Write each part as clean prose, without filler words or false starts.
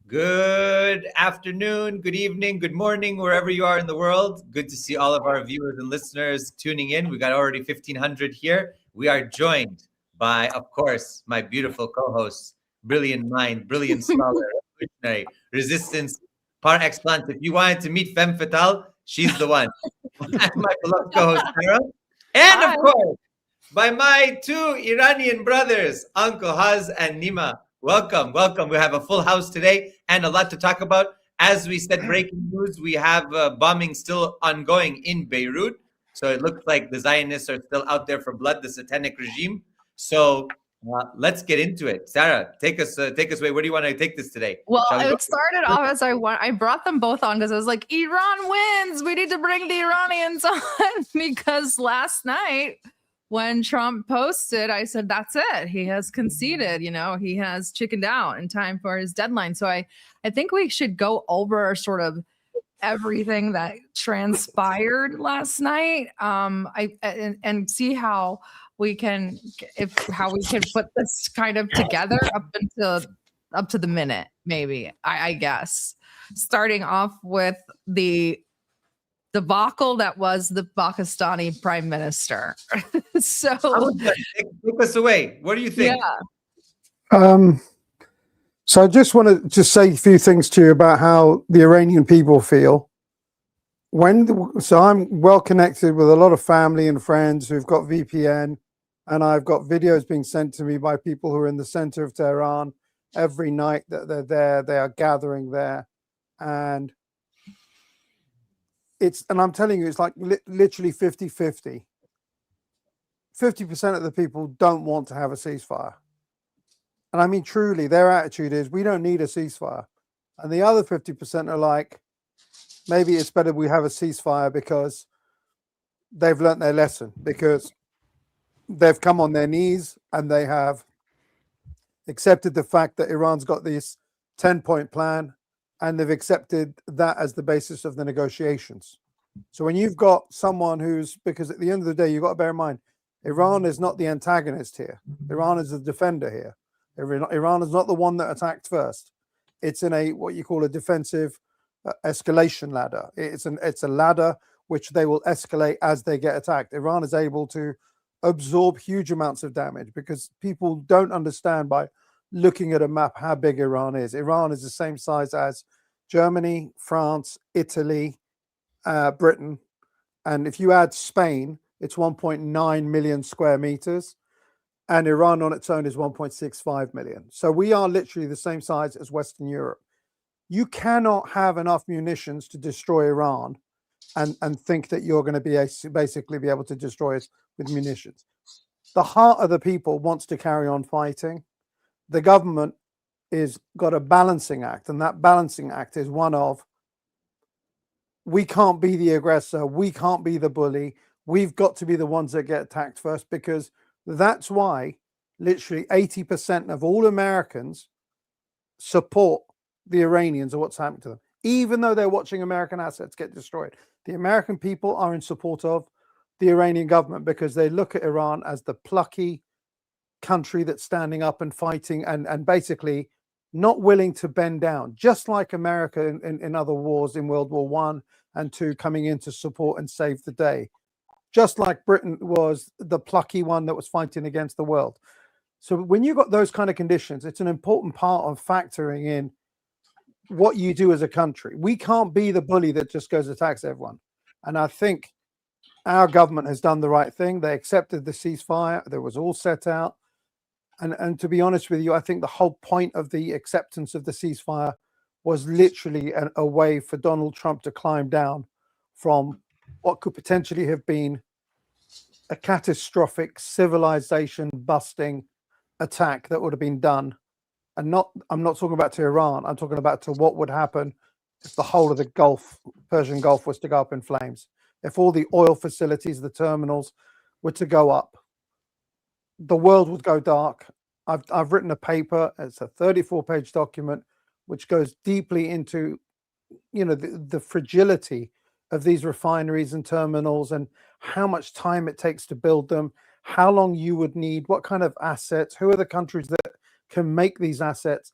Good afternoon, good evening, good morning, wherever you are in the world. Good to see all of our viewers and listeners tuning in. We got already 1,500 here. We are joined by, of course, my beautiful co-host, brilliant mind, brilliant scholar, revolutionary, resistance par excellence. If you wanted to meet Femme Fatale, she's the one. My beloved co-host, Sarah. And Hi. of course, by my two Iranian brothers, Uncle Haz and Nima. Welcome, welcome. We have a full house today and a lot to talk about. As we said, breaking news, we have bombing still ongoing in Beirut. So it looks like the Zionists are still out there for blood, the satanic regime. So let's get into it. Sarah, take us away. Where do you want to take this today? Well, Shall we go? it started off as I brought them both on because I was like, Iran wins. We need to bring the Iranians on because last night when Trump posted, I said, that's it. He has conceded, he has chickened out in time for his deadline. So I think we should go over sort of everything that transpired last night. And see how we can put this kind of together up to the minute, maybe, I guess. Starting off with the debacle that was the Pakistani prime minister. Take us away. What do you think? Yeah. So I just want to say a few things to you about how the Iranian people feel. So I'm well connected with a lot of family and friends who've got VPN, and I've got videos being sent to me by people who are in the center of Tehran every night that they're there. They are gathering there, and I'm telling you, it's like literally 50-50. 50% of the people don't want to have a ceasefire. And I mean, truly, their attitude is, we don't need a ceasefire. And the other 50% are like, maybe it's better we have a ceasefire because they've learnt their lesson, because they've come on their knees and they have accepted the fact that Iran's got this 10-point plan, and they've accepted that as the basis of the negotiations. So when you've got someone because at the end of the day, you've got to bear in mind, Iran is not the antagonist here. Iran is the defender here. Iran is not the one that attacked first. It's in what you call a defensive escalation ladder. It's a ladder which they will escalate as they get attacked. Iran is able to absorb huge amounts of damage because people don't understand by looking at a map how big Iran is. Iran is the same size as Germany, France, Italy, Britain. And if you add Spain, it's 1.9 million square meters. And Iran on its own is 1.65 million. So we are literally the same size as Western Europe. You cannot have enough munitions to destroy Iran and think that you're going to basically be able to destroy it with munitions. The heart of the people wants to carry on fighting. The government is got a balancing act, and that balancing act is one of, we can't be the aggressor, we can't be the bully, we've got to be the ones that get attacked first, because that's why literally 80% of all Americans support the Iranians or what's happening to them, even though they're watching American assets get destroyed. The American people are in support of the Iranian government because they look at Iran as the plucky country that's standing up and fighting and basically not willing to bend down, just like America in other wars in World War I and II, coming in to support and save the day. Just like Britain was the plucky one that was fighting against the world. So when you've got those kind of conditions, it's an important part of factoring in what you do as a country. We can't be the bully that just goes attacks everyone. And I think our government has done the right thing. They accepted the ceasefire. That was all set out. And to be honest with you, I think the whole point of the acceptance of the ceasefire was literally a way for Donald Trump to climb down from what could potentially have been a catastrophic civilization busting attack that would have been done. And I'm not talking about to Iran. I'm talking about to what would happen if the whole of the Persian Gulf was to go up in flames. If all the oil facilities, the terminals were to go up, the world would go dark. I've written a paper. It's a 34-page document which goes deeply into, the fragility of these refineries and terminals and how much time it takes to build them, how long you would need, what kind of assets, who are the countries that can make these assets.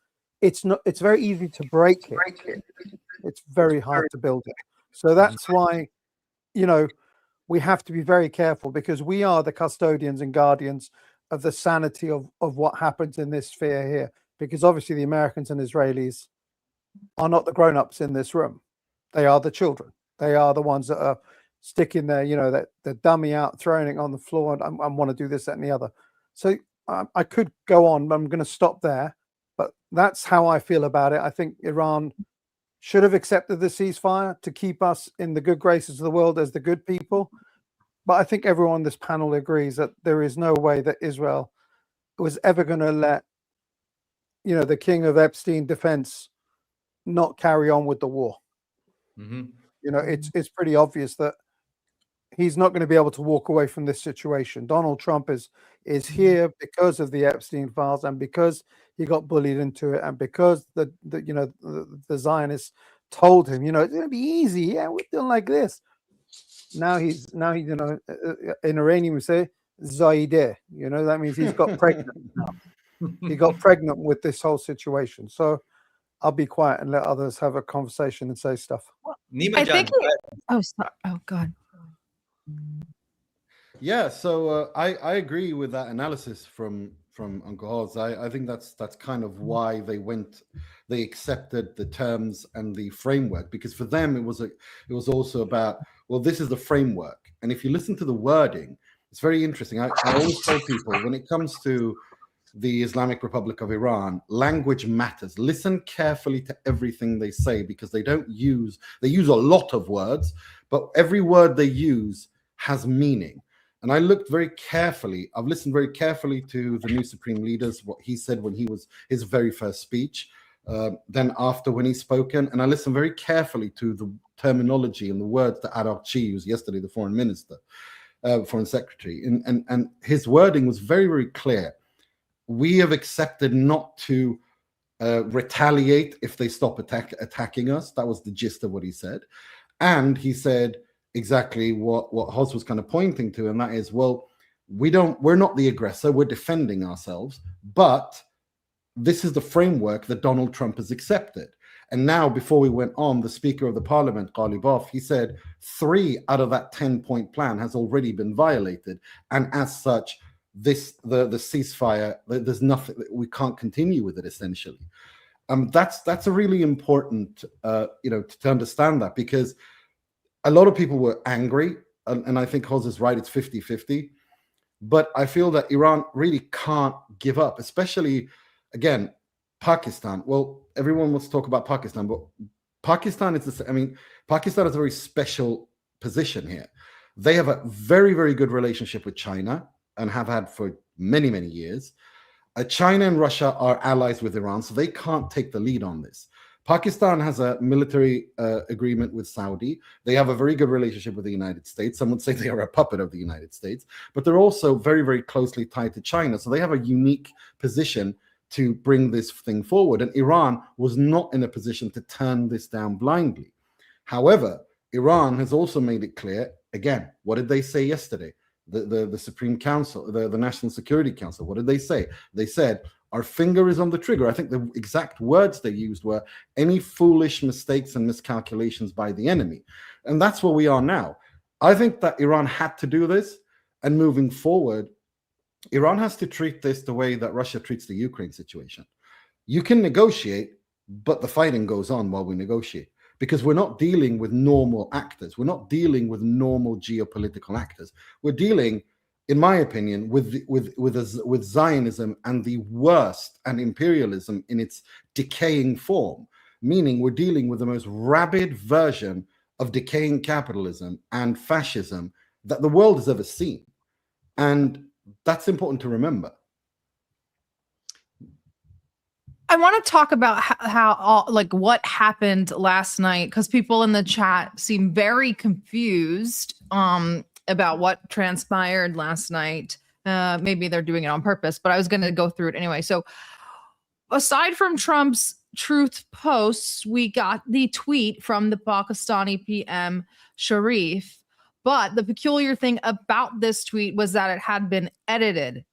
it's not. It's very easy to break it. It's very hard to build it. So that's why, you know, we have to be very careful, because we are the custodians and guardians of the sanity of what happens in this sphere here. Because obviously the Americans and Israelis are not the grown-ups in this room. They are the children. They are the ones that are sticking their, you know, that the dummy out, throwing it on the floor, and I want to do this, that, and the other. So I could go on, but I'm going to stop there. But that's how I feel about it. I think Iran should have accepted the ceasefire to keep us in the good graces of the world as the good people. But I think everyone on this panel agrees that there is no way that Israel was ever going to let, you know, the king of Epstein defense not carry on with the war. Mm-hmm. You know, it's pretty obvious that he's not going to be able to walk away from this situation. Donald Trump is here because of the Epstein files, and because he got bullied into it, and because the Zionists told him, you know, it's going to be easy. Yeah, we're doing like this. Now he's you know, in Iranian we say Zaideh. You know, that means he's got pregnant now. He got pregnant with this whole situation. So I'll be quiet and let others have a conversation and say stuff. Nima I Jan, think. Oh, God. Yeah, so I agree with that analysis from Uncle Oz. I think that's kind of why they accepted the terms and the framework, because for them it was also about, well, this is the framework, and if you listen to the wording, it's very interesting. I always tell people, when it comes to the Islamic Republic of Iran, language matters. Listen carefully to everything they say, because they use a lot of words, but every word they use has meaning. And I looked very carefully. I've listened very carefully to the new supreme leaders, what he said when he was his very first speech, then after when he's spoken, and I listened very carefully to the terminology and the words that Arakchi used yesterday, the foreign minister, foreign secretary, and his wording was very, very clear. We have accepted not to retaliate if they stop attacking us. That was the gist of what he said. And he said exactly what Hoz was kind of pointing to, and that is, well, we're not the aggressor, we're defending ourselves, but this is the framework that Donald Trump has accepted. And now, before we went on, the Speaker of the Parliament, Ghalibaf, he said 3 out of that 10-point plan has already been violated, and as such, the ceasefire, there's nothing, we can't continue with it, essentially. That's a really important to understand that, because a lot of people were angry, and I think Hoz is right, it's 50-50, but I feel that Iran really can't give up, especially, again, Pakistan. Well, everyone wants to talk about Pakistan, but Pakistan is Pakistan has a very special position here. They have a very, very good relationship with China, and have had for many, many years. China and Russia are allies with Iran, so they can't take the lead on this. Pakistan has a military agreement with Saudi. They have a very good relationship with the United States. Some would say they are a puppet of the United States, but they're also very, very closely tied to China. So they have a unique position to bring this thing forward. And Iran was not in a position to turn this down blindly. However, Iran has also made it clear, again, what did they say yesterday? The Supreme Council, the National Security Council, what did they say? They said, our finger is on the trigger. I think the exact words they used were any foolish mistakes and miscalculations by the enemy. And that's where we are now. I think that Iran had to do this, and moving forward, Iran has to treat this the way that Russia treats the Ukraine situation. You can negotiate, but the fighting goes on while we negotiate, because we're not dealing with normal actors. We're not dealing with normal geopolitical actors. We're dealing, in my opinion, with Zionism and the worst, and imperialism in its decaying form, meaning we're dealing with the most rabid version of decaying capitalism and fascism that the world has ever seen. And that's important to remember. I want to talk about how what happened last night, because people in the chat seem very confused about what transpired last night. Maybe they're doing it on purpose, but I was going to go through it anyway. So aside from Trump's truth posts, we got the tweet from the Pakistani PM Sharif. But the peculiar thing about this tweet was that it had been edited.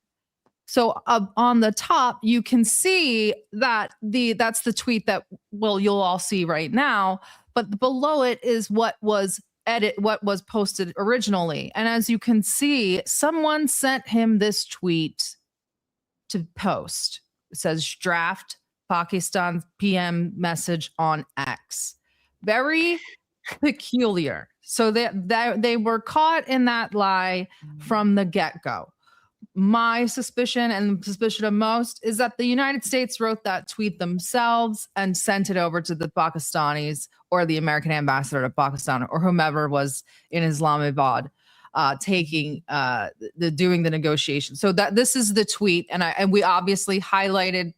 So on the top, you can see that that's the tweet that you'll all see right now. But below it is what was posted originally. And as you can see, someone sent him this tweet to post. It says draft Pakistan PM message on X. Very peculiar. So they were caught in that lie from the get-go. My suspicion and suspicion of most is that the United States wrote that tweet themselves and sent it over to the Pakistanis or the American ambassador to Pakistan or whomever was in Islamabad doing the negotiation. So that this is the tweet, and we obviously highlighted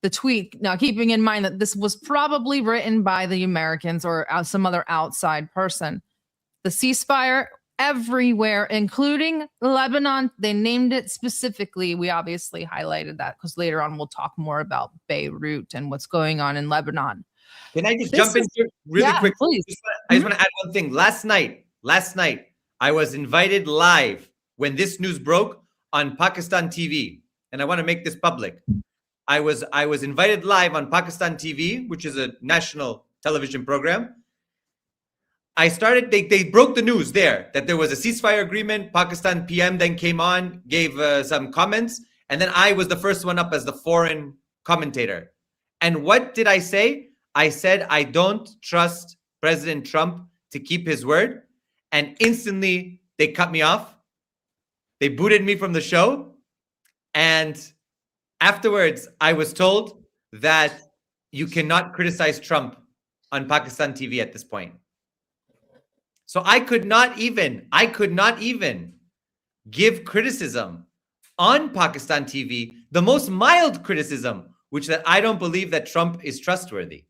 the tweet. Now, keeping in mind that this was probably written by the Americans or some other outside person. The ceasefire everywhere, including Lebanon. They named it specifically. We obviously highlighted that because later on we'll talk more about Beirut and what's going on in Lebanon. Can I just jump in here really quick? Please. I just want to add one thing. Last night, I was invited live when this news broke on Pakistan TV, and I want to make this public. I was invited live on Pakistan TV, which is a national television program. They broke the news there that there was a ceasefire agreement. Pakistan PM then came on, gave some comments, and then I was the first one up as the foreign commentator. And what did I say? I said, I don't trust President Trump to keep his word. And instantly they cut me off. They booted me from the show. And afterwards, I was told that you cannot criticize Trump on Pakistan TV at this point. So I could not even give criticism on Pakistan TV, the most mild criticism, which that I don't believe that Trump is trustworthy.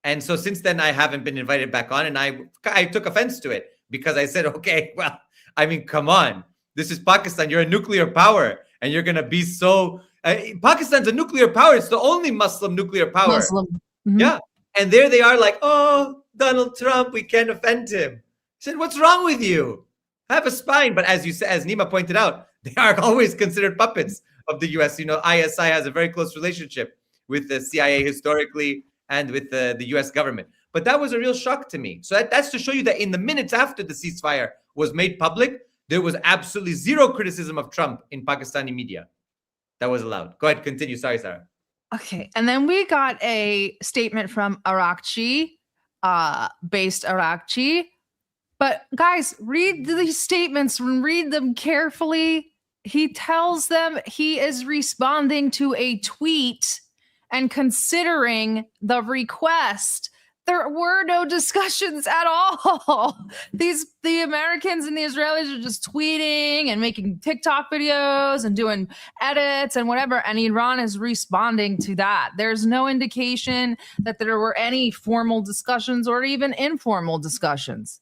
And so since then, I haven't been invited back on, and I took offense to it because I said, okay, well, I mean, come on. This is Pakistan. You're a nuclear power, and you're going to be so... Pakistan's a nuclear power. It's the only Muslim nuclear power. Mm-hmm. Yeah. And there they are like, oh, Donald Trump, we can't offend him. I said, what's wrong with you? Have a spine. But as Nima pointed out, they are always considered puppets of the U.S. You know, ISI has a very close relationship with the CIA historically and with the U.S. government. But that was a real shock to me. So that's to show you that in the minutes after the ceasefire was made public, there was absolutely zero criticism of Trump in Pakistani media that was allowed. Go ahead, continue. Sorry, Sarah. Okay. And then we got a statement from Arakchi, based Arakchi. But guys, read these statements and read them carefully. He tells them he is responding to a tweet and considering the request. There were no discussions at all. The Americans and the Israelis are just tweeting and making TikTok videos and doing edits and whatever. And Iran is responding to that. There's no indication that there were any formal discussions or even informal discussions.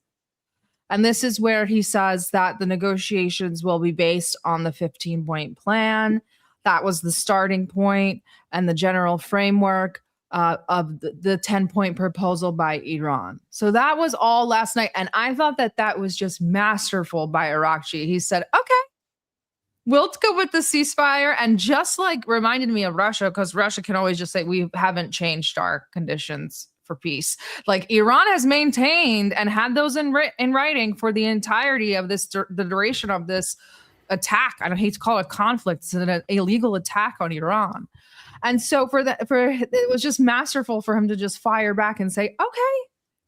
And this is where he says that the negotiations will be based on the 15-point plan. That was the starting point and the general framework of the 10-point proposal by Iran. So that was all last night. And I thought that was just masterful by Arakchi. He said, okay, we'll go with the ceasefire. And just like reminded me of Russia, because Russia can always just say, we haven't changed our conditions for peace. Like Iran has maintained and had those in writing for the entirety of the duration of this attack. I don't hate to call it a conflict. It's an illegal attack on Iran. And so it was just masterful for him to just fire back and say, okay,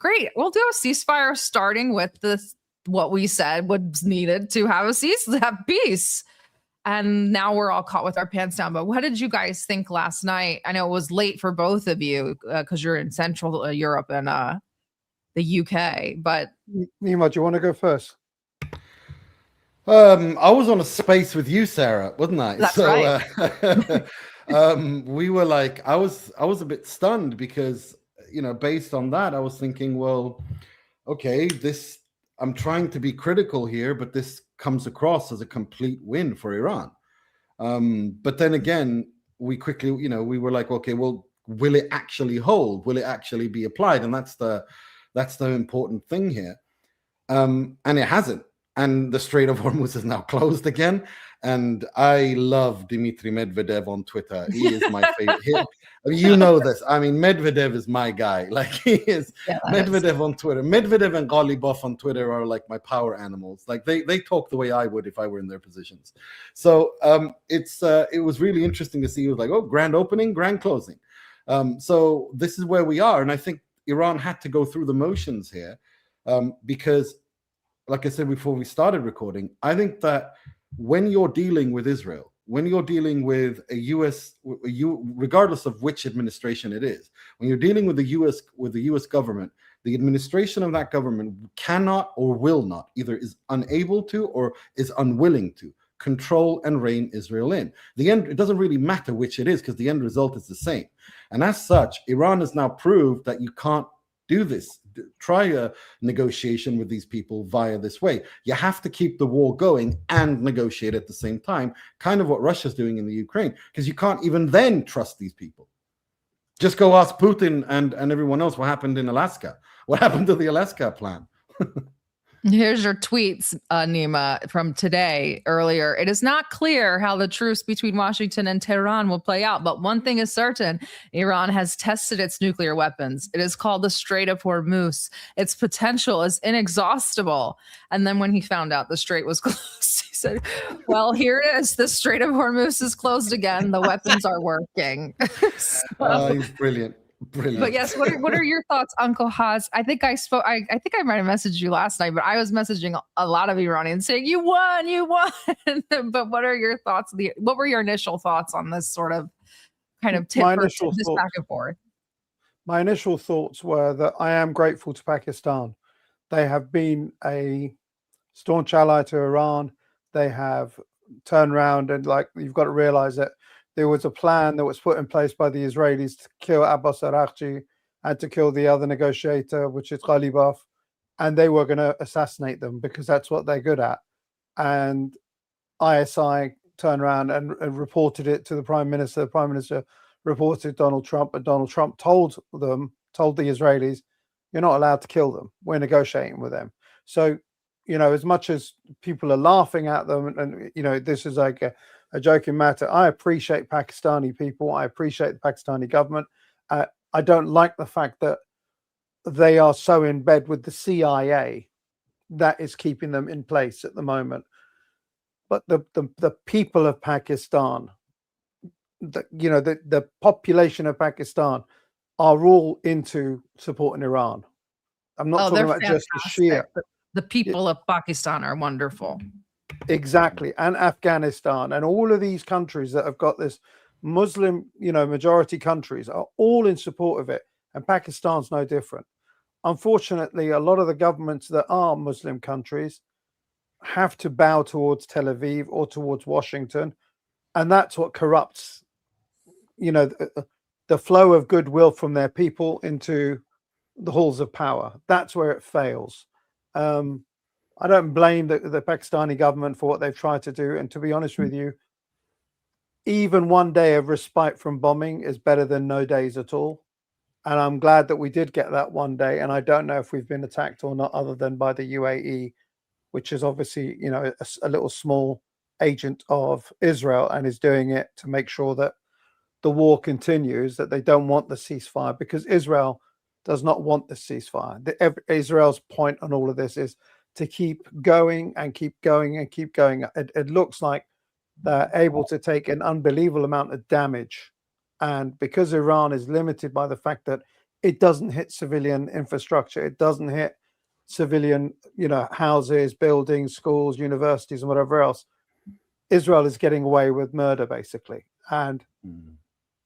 great. We'll do a ceasefire starting with what we said was needed to have peace. And now we're all caught with our pants down. But what did you guys think last night? I know it was late for both of you because you're in Central Europe and the UK. But Nima, do you want to go first? I was on a space with you, Sarah, wasn't I? That's right. We were like, I was a bit stunned because, based on that, I was thinking, well, okay, I'm trying to be critical here, but this comes across as a complete win for Iran. But then again, we quickly, we were like, okay, well, will it actually hold? Will it actually be applied? And that's the important thing here. And it hasn't. and the Strait of Hormuz is now closed again. And I love Dmitry Medvedev on Twitter. He is my favorite. You know this. I mean, Medvedev is my guy. Like, he is. Yeah, Medvedev on Twitter. Medvedev and Ghalibaf on Twitter are like my power animals. Like, they talk the way I would if I were in their positions. So it was really interesting to see. It was like, oh, grand opening, grand closing. So this is where we are. And I think Iran had to go through the motions here because, like I said before we started recording, I think that when you're dealing with Israel, when you're dealing with a U.S., regardless of which administration it is, when you're dealing with the U.S. government, the administration of that government cannot or will not, either is unable to or is unwilling to control and rein Israel in. The end, it doesn't really matter which it is because the end result is the same. And as such, Iran has now proved that you can't do this. Try a negotiation with these people via this way. You have to keep the war going and negotiate at the same time, kind of what Russia's doing in the Ukraine, because you can't even then trust these people. Just go ask Putin and everyone else what happened in Alaska. What happened to the Alaska plan? Here's your tweets, Nima, from today earlier. It is not clear how the truce between Washington and Tehran will play out, but one thing is certain. Iran has tested its nuclear weapons. It is called the Strait of Hormuz. Its potential is inexhaustible. And then when he found out the strait was closed, he said, well, here it is. The Strait of Hormuz is closed again. The weapons are working. He's brilliant. Brilliant. But yes, what are your thoughts, Uncle Haz? I think I spoke. I think I might have messaged you last night, but I was messaging a lot of Iranians saying, "You won, you won." But what are your thoughts? What were your initial thoughts on this sort of kind of tip for this back and forth? My initial thoughts were that I am grateful to Pakistan. They have been a staunch ally to Iran. They have turned around and, like, you've got to realize that there was a plan that was put in place by the Israelis to kill Abbas Araghchi and to kill the other negotiator, which is Ghalibaf, and they were going to assassinate them because that's what they're good at. And ISI turned around and reported it to the Prime Minister. The Prime Minister reported Donald Trump, and Donald Trump told the Israelis, you're not allowed to kill them. We're negotiating with them. So, you know, as much as people are laughing at them and you know, this is like a joking matter, I appreciate Pakistani people. I appreciate the Pakistani government. I don't like the fact that they are so in bed with the CIA that is keeping them in place at the moment. But the people of Pakistan, the population of Pakistan are all into supporting Iran. I'm not talking about just the Shia. The people of Pakistan are wonderful. Exactly. And Afghanistan and all of these countries that have got this Muslim, majority countries are all in support of it. And Pakistan's no different. Unfortunately, a lot of the governments that are Muslim countries have to bow towards Tel Aviv or towards Washington. And that's what corrupts, the flow of goodwill from their people into the halls of power. That's where it fails. I don't blame the Pakistani government for what they've tried to do. And to be honest with you, even one day of respite from bombing is better than no days at all. And I'm glad that we did get that one day. And I don't know if we've been attacked or not, other than by the UAE, which is obviously, a little small agent of Israel and is doing it to make sure that the war continues, that they don't want the ceasefire, because Israel does not want the ceasefire. Israel's point on all of this is to keep going and keep going and keep going. It looks like they're able to take an unbelievable amount of damage. And because Iran is limited by the fact that it doesn't hit civilian infrastructure, it doesn't hit civilian, houses, buildings, schools, universities, and whatever else, Israel is getting away with murder, basically. And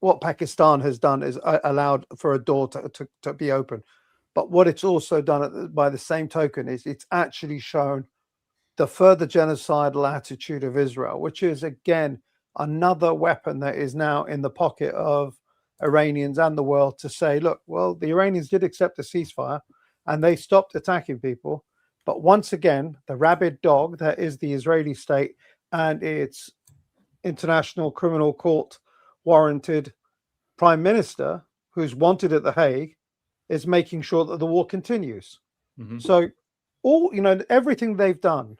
what Pakistan has done is allowed for a door to be open. But what it's also done by the same token is it's actually shown the further genocidal attitude of Israel, which is, again, another weapon that is now in the pocket of Iranians and the world to say, look, well, the Iranians did accept the ceasefire and they stopped attacking people. But once again, the rabid dog that is the Israeli state and its International Criminal Court warranted prime minister, who's wanted at The Hague, is making sure that the war continues. So everything they've done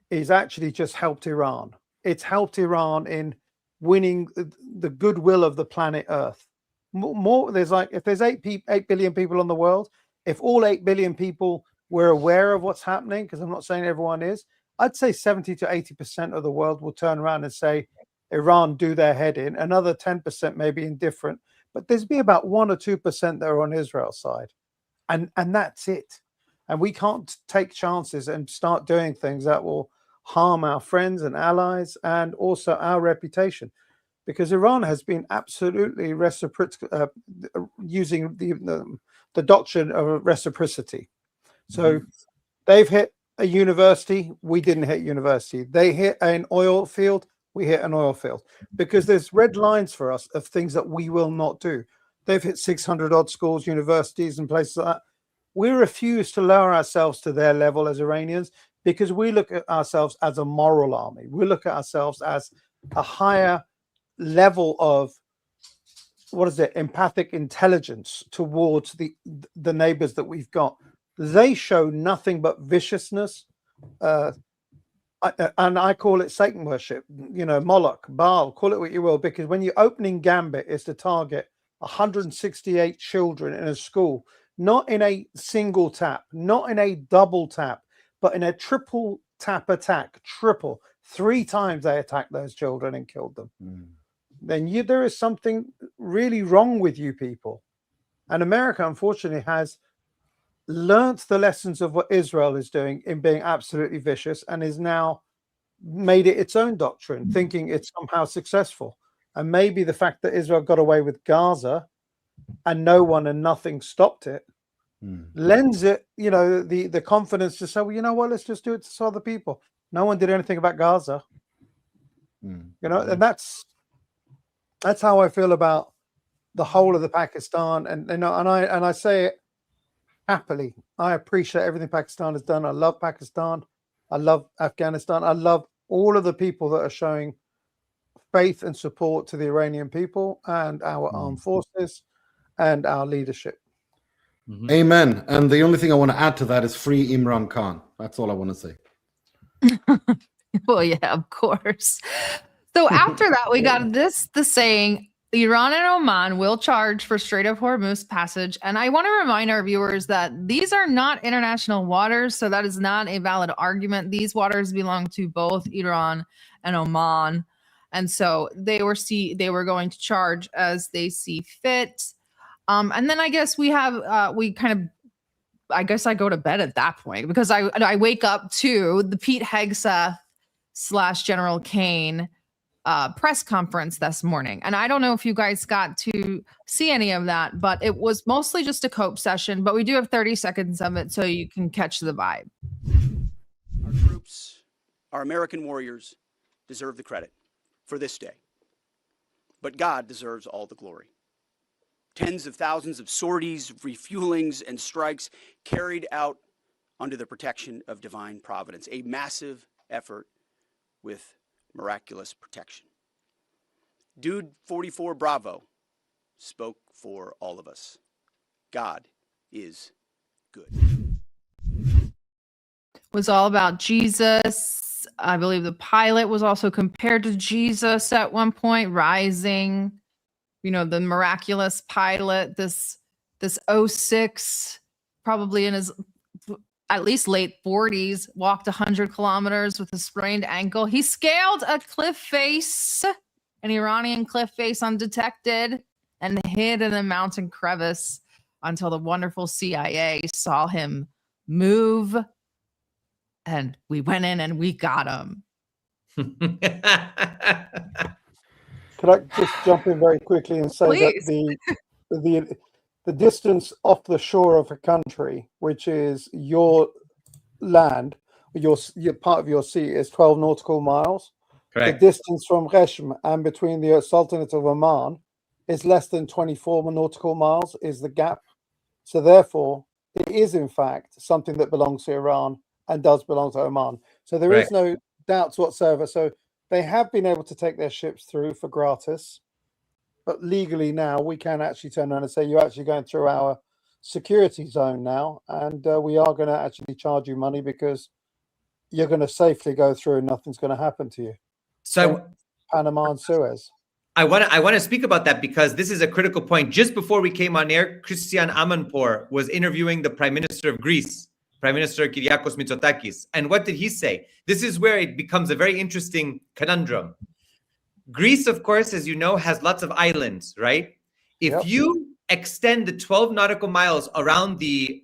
is actually just helped Iran. It's helped Iran in winning the goodwill of the planet Earth. More there's like, if there's 8 billion people in the world, if all 8 billion people were aware of what's happening, because I'm not saying everyone is, I'd say 70 to 80% of the world will turn around and say, Iran, do their head in. Another 10% may be indifferent, but there's be about 1 or 2% that are on Israel's side. And that's it. And we can't take chances and start doing things that will harm our friends and allies and also our reputation, because Iran has been absolutely using the doctrine of reciprocity. So they've hit a university, we didn't hit university. They hit an oil field, we hit an oil field, because there's red lines for us of things that we will not do. They've hit 600 odd schools, universities, and places like that. We refuse to lower ourselves to their level as Iranians, because we look at ourselves as a moral army. We look at ourselves as a higher level of, empathic intelligence towards the neighbors that we've got. They show nothing but viciousness, and I call it Satan worship, Moloch, Baal, call it what you will, because when your opening gambit is to target 168 children in a school, not in a single tap, not in a double tap, but in a triple tap attack, 3 times they attacked those children and killed them. Then there is something really wrong with you people. And America, unfortunately, has learnt the lessons of what Israel is doing in being absolutely vicious, and is now made it its own doctrine, thinking it's somehow successful. And maybe the fact that Israel got away with Gaza and no one and nothing stopped it lends it, the confidence to say, well, you know what, let's just do it to other people. No one did anything about Gaza. And that's how I feel about the whole of the Pakistan. And I say it happily. I appreciate everything Pakistan has done. I love Pakistan. I love Afghanistan. I love all of the people that are showing faith and support to the Iranian people and our armed forces and our leadership. Amen. And the only thing I want to add to that is free Imran Khan. That's all I want to say. Well, yeah, of course. So after that, we got the saying, Iran and Oman will charge for Strait of Hormuz passage. And I want to remind our viewers that these are not international waters, so that is not a valid argument. These waters belong to both Iran and Oman. And so they were going to charge as they see fit. And then I guess I guess I go to bed at that point, because I wake up to the Pete Hegseth / General Kane press conference this morning. And I don't know if you guys got to see any of that, but it was mostly just a cope session, but we do have 30 seconds of it so you can catch the vibe. Our troops, our American warriors, deserve the credit for this day. But God deserves all the glory. Tens of thousands of sorties, refuelings, and strikes carried out under the protection of divine providence. A massive effort with miraculous protection. Dude 44 Bravo spoke for all of us. God is good. Was all about Jesus. I believe the pilot was also compared to Jesus at one point, rising. The miraculous pilot, this 06, probably in his at least late 40s, walked 100 kilometers with a sprained ankle. He scaled a cliff face, an Iranian cliff face, undetected, and hid in a mountain crevice until the wonderful CIA saw him move. And we went in and we got him. Could I just jump in very quickly and say Please. that the distance off the shore of a country, which is your land, your part of your sea, is 12 nautical miles. Correct. The distance from Reshm and between the Sultanate of Oman is less than 24 nautical miles, is the gap. So therefore, it is in fact something that belongs to Iran and does belong to Oman. So there is no doubts whatsoever. So they have been able to take their ships through for gratis, but legally now we can actually turn around and say, you're actually going through our security zone now, and we are going to actually charge you money because you're going to safely go through and nothing's going to happen to you. So Panama and Suez. I want to speak about that because this is a critical point. Just before we came on air, Christian Amanpour was interviewing the Prime Minister of Greece, Prime Minister Kyriakos Mitsotakis. And what did he say? This is where it becomes a very interesting conundrum. Greece, of course, as you know, has lots of islands, right? If you extend the 12 nautical miles around the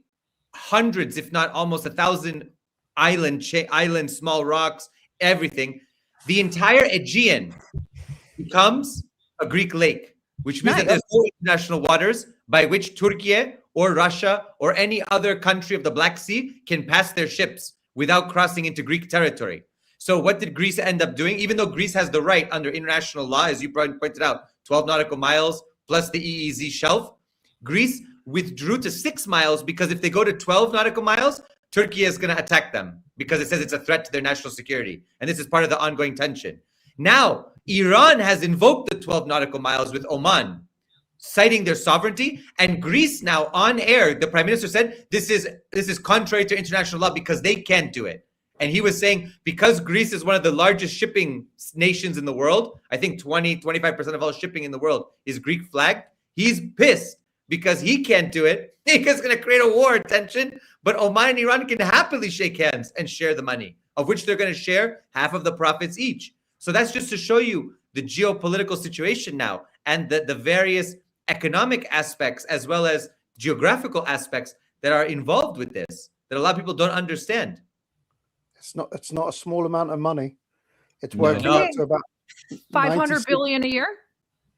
hundreds, if not almost 1,000 islands, small rocks, everything, the entire Aegean becomes a Greek lake, which means that there's no international waters by which Turkey or Russia or any other country of the Black Sea can pass their ships without crossing into Greek territory. So what did Greece end up doing? Even though Greece has the right under international law, as you pointed out, 12 nautical miles plus the EEZ shelf, Greece withdrew to 6 miles because if they go to 12 nautical miles, Turkey is going to attack them because it says it's a threat to their national security. And this is part of the ongoing tension. Now, Iran has invoked the 12 nautical miles with Oman, citing their sovereignty. And Greece now on air, the prime minister said, this is contrary to international law because they can't do it. And he was saying, because Greece is one of the largest shipping nations in the world, I think 25% of all shipping in the world is Greek flagged. He's pissed because he can't do it. Because it's going to create a war tension. But Oman and Iran can happily shake hands and share the money, of which they're going to share half of the profits each. So that's just to show you the geopolitical situation now and the various economic aspects as well as geographical aspects that are involved with this that a lot of people don't understand. It's not a small amount of money. It's working out to about 500 billion a year.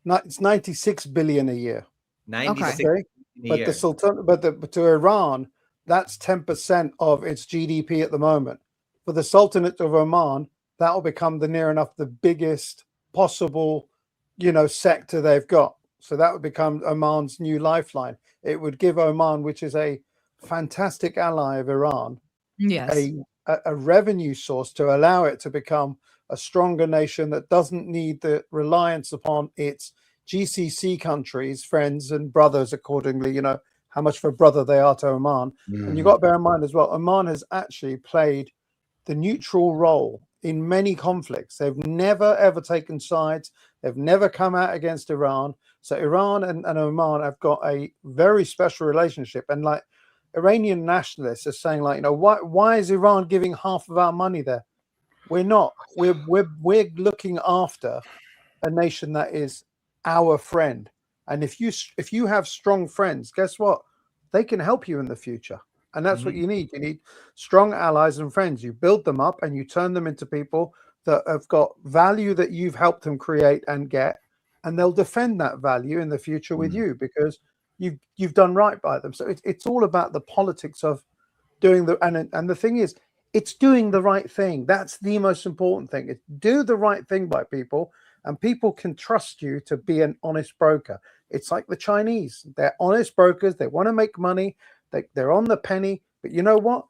It's 96 billion a year. 96 okay. But the Sultan, but to Iran, that's 10% of its GDP at the moment. For the Sultanate of Oman, that will become near enough the biggest possible, sector they've got. So that would become Oman's new lifeline. It would give Oman, which is a fantastic ally of Iran, a revenue source to allow it to become a stronger nation that doesn't need the reliance upon its GCC countries, friends and brothers accordingly, how much of a brother they are to Oman. And you've got to bear in mind as well, Oman has actually played the neutral role in many conflicts. They've never, ever taken sides. They've never come out against Iran. So Iran and Oman have got a very special relationship. And like Iranian nationalists are saying, why is Iran giving half of our money there? We're not. We're looking after a nation that is our friend. And if you have strong friends, guess what? They can help you in the future. And that's what you need. You need strong allies and friends. You build them up and you turn them into people that have got value that you've helped them create and get, and they'll defend that value in the future with you because you've done right by them. So it's all about the politics of doing and the thing is, it's doing the right thing. That's the most important thing. It's do the right thing by people, and people can trust you to be an honest broker. It's like the Chinese. They're honest brokers. They want to make money. They're on the penny, but you know what?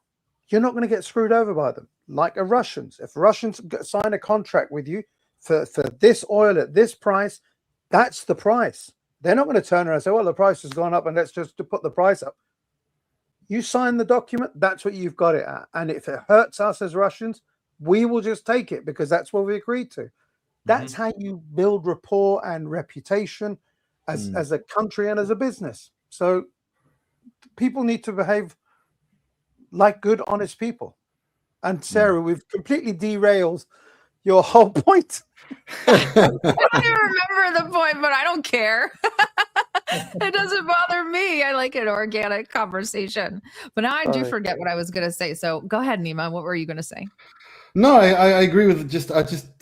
You're not going to get screwed over by them. Like the Russians. If Russians sign a contract with you for this oil at this price, that's the price. They're not going to turn around and say, well, the price has gone up and let's just put the price up. You sign the document, that's what you've got it at. And if it hurts us as Russians, we will just take it because that's what we agreed to. That's how you build rapport and reputation as a country and as a business. So people need to behave like good, honest people. And Sarah, we've completely derailed your whole point. I don't even remember the point, but I don't care. It doesn't bother me. I like an organic conversation. But now I do forget what I was going to say. So go ahead, Nima. What were you going to say? No, I agree with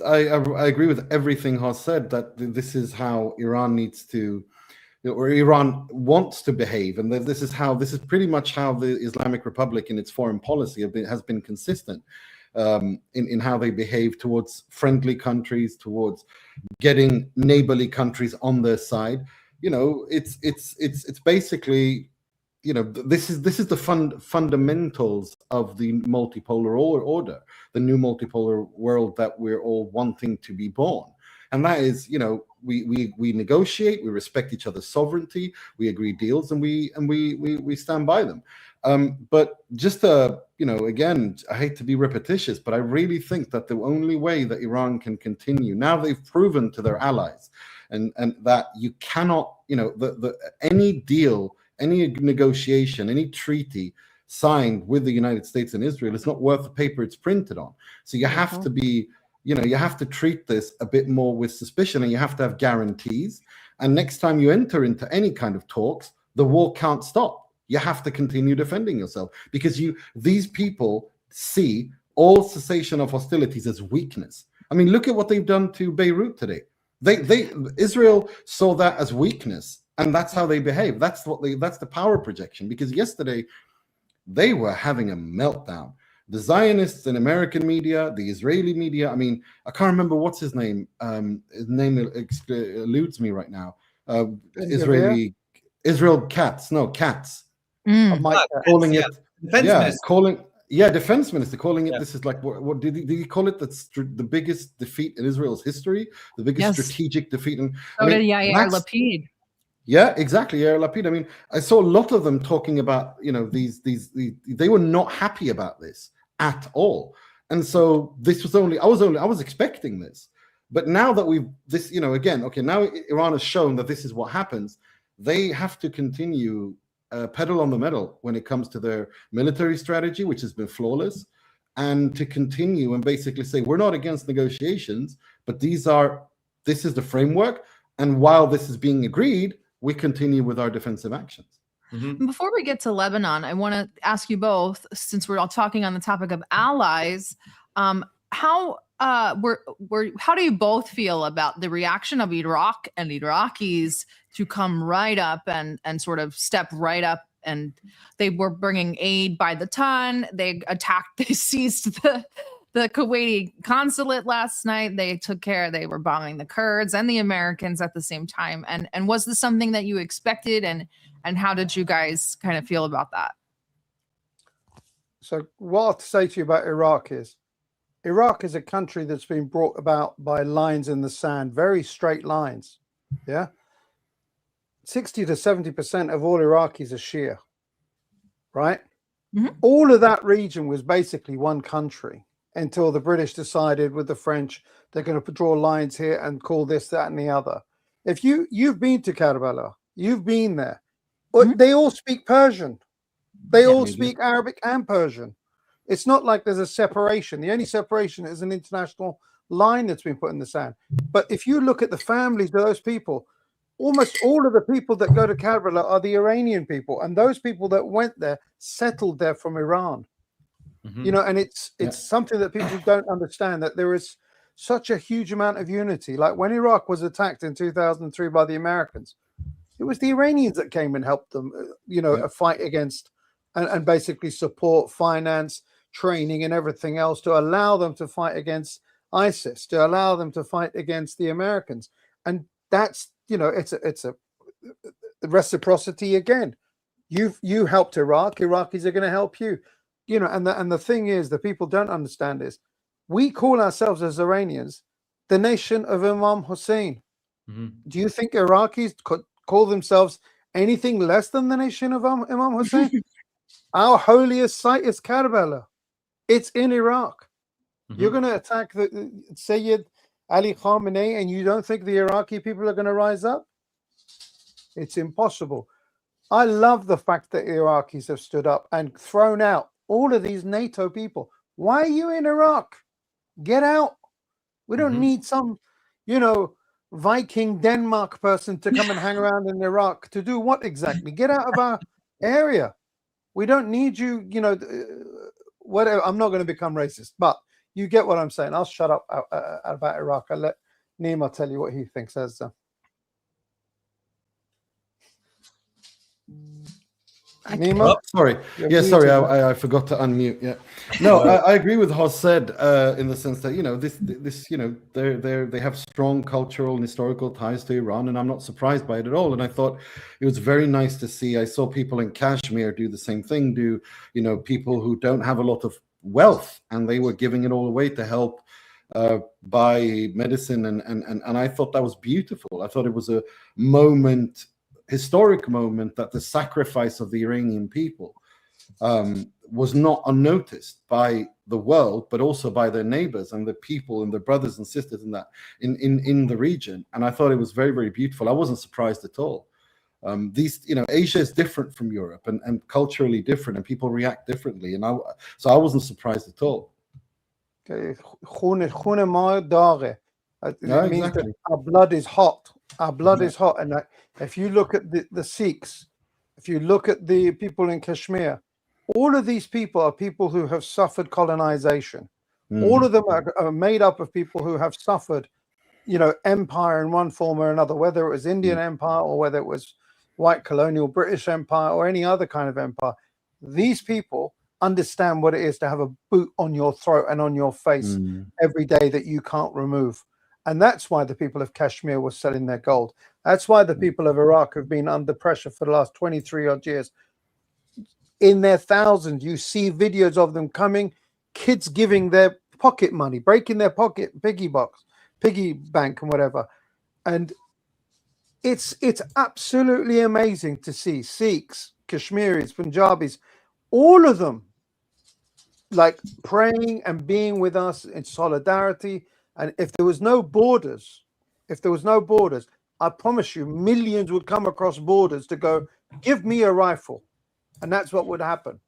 I agree with everything Has said, that this is how Iran needs to, or Iran wants to behave, and this is pretty much how the Islamic Republic in its foreign policy has been consistent in how they behave towards friendly countries, towards getting neighborly countries on their side. It's basically, this is the fundamentals of the multipolar order, the new multipolar world that we're all wanting to be born. and that is, we negotiate, we respect each other's sovereignty, we agree deals, and we stand by them. But just again, I hate to be repetitious, but I really think that the only way that Iran can continue, now they've proven to their allies, and that you cannot, any deal, any negotiation, any treaty signed with the United States and Israel is not worth the paper it's printed on. So you have to be, you have to treat this a bit more with suspicion, and you have to have guarantees. And next time you enter into any kind of talks, the war can't stop. You have to continue defending yourself, because these people see all cessation of hostilities as weakness. I mean, look at what they've done to Beirut today. Israel saw that as weakness, and that's how they behave. That's the power projection. Because yesterday they were having a meltdown. The Zionists and American media, the Israeli media. I mean, I can't remember what's his name. His name eludes me right now. Israel Katz. Calling it defense minister, calling it, this is like, what did he call it? That's the biggest defeat in Israel's history, the biggest strategic defeat. And did Yair Lapid. Yeah, exactly, Yair Lapid. I mean, I saw a lot of them talking about, these they were not happy about this at all. And so this was I was expecting this. But now that now Iran has shown that this is what happens, they have to continue pedal on the metal when it comes to their military strategy, which has been flawless, and to continue and basically say, we're not against negotiations, but this is the framework. And while this is being agreed, we continue with our defensive actions. Mm-hmm. Before we get to Lebanon, I want to ask you both, since we're all talking on the topic of allies, how do you both feel about the reaction of Iraq and Iraqis to come right up and sort of step right up? And they were bringing aid by the ton. They seized the Kuwaiti consulate last night. They were bombing the Kurds and the Americans at the same time. And was this something that you expected? And how did you guys kind of feel about that? So what I have to say to you about Iraq is a country that's been brought about by lines in the sand, very straight lines. Yeah. 60 to 70% of all Iraqis are Shia, right? Mm-hmm. All of that region was basically one country until the British decided with the French, they're going to draw lines here and call this, that, and the other. If you've been to Karbala, you've been there. Mm-hmm. They all speak Persian. They all speak Arabic and Persian. It's not like there's a separation. The only separation is an international line that's been put in the sand. But if you look at the families of those people, almost all of the people that go to Karbala are the Iranian people. And those people that went there settled there from Iran. Mm-hmm. And it's something that people don't understand, that there is such a huge amount of unity. Like when Iraq was attacked in 2003 by the Americans, it was the Iranians that came and helped them, fight against and basically support, finance, training and everything else to allow them to fight against ISIS, to allow them to fight against the Americans. And that's, it's a reciprocity again. You helped Iraq, Iraqis are going to help you. And the thing is, the people don't understand is, we call ourselves as Iranians the nation of Imam Hussein. Mm-hmm. Do you think Iraqis could call themselves anything less than the nation of Imam Hussein? Our holiest site is Karbala. It's in Iraq. Mm-hmm. You're going to attack the Sayyid Ali Khamenei, and you don't think the Iraqi people are going to rise up? It's impossible. I love the fact that Iraqis have stood up and thrown out all of these NATO people. Why are you in Iraq? Get out. We don't need some, Viking Denmark person to come and hang around in Iraq to do what exactly? Get out of our area. We don't need you, whatever. I'm not going to become racist, but you get what I'm saying. I'll shut up about Iraq. I'll let Nima tell you what he thinks as Nima? Oh, sorry. Yeah, sorry. I forgot to unmute. Yeah. No, I agree with Hos said in the sense that, they have strong cultural and historical ties to Iran, and I'm not surprised by it at all. And I thought it was very nice to see. I saw people in Kashmir do the same thing, people who don't have a lot of wealth, and they were giving it all away to help by medicine, and I thought that was beautiful. I thought it was a moment, historic moment, that the sacrifice of the Iranian people was not unnoticed by the world, but also by their neighbors and the people and their brothers and sisters in that in the region. And I thought it was very, very beautiful. I wasn't surprised at all. Asia is different from Europe and culturally different, and people react differently. And so I wasn't surprised at all. خون ما داغه. It means exactly. that our blood is hot. Our blood is hot. And if you look at the Sikhs, if you look at the people in Kashmir, all of these people are people who have suffered colonization. All of them are made up of people who have suffered, empire in one form or another, whether it was Indian empire or whether it was white colonial British empire or any other kind of empire. These people understand what it is to have a boot on your throat and on your face every day that you can't remove. And that's why the people of Kashmir were selling their gold. That's why the people of Iraq have been under pressure for the last 23 odd years. In their thousands, you see videos of them coming, kids giving their pocket money, breaking their piggy bank and whatever. And it's absolutely amazing to see Sikhs, Kashmiris, Punjabis, all of them like praying and being with us in solidarity. And if there was no borders, I promise you millions would come across borders to go, give me a rifle. And that's what would happen.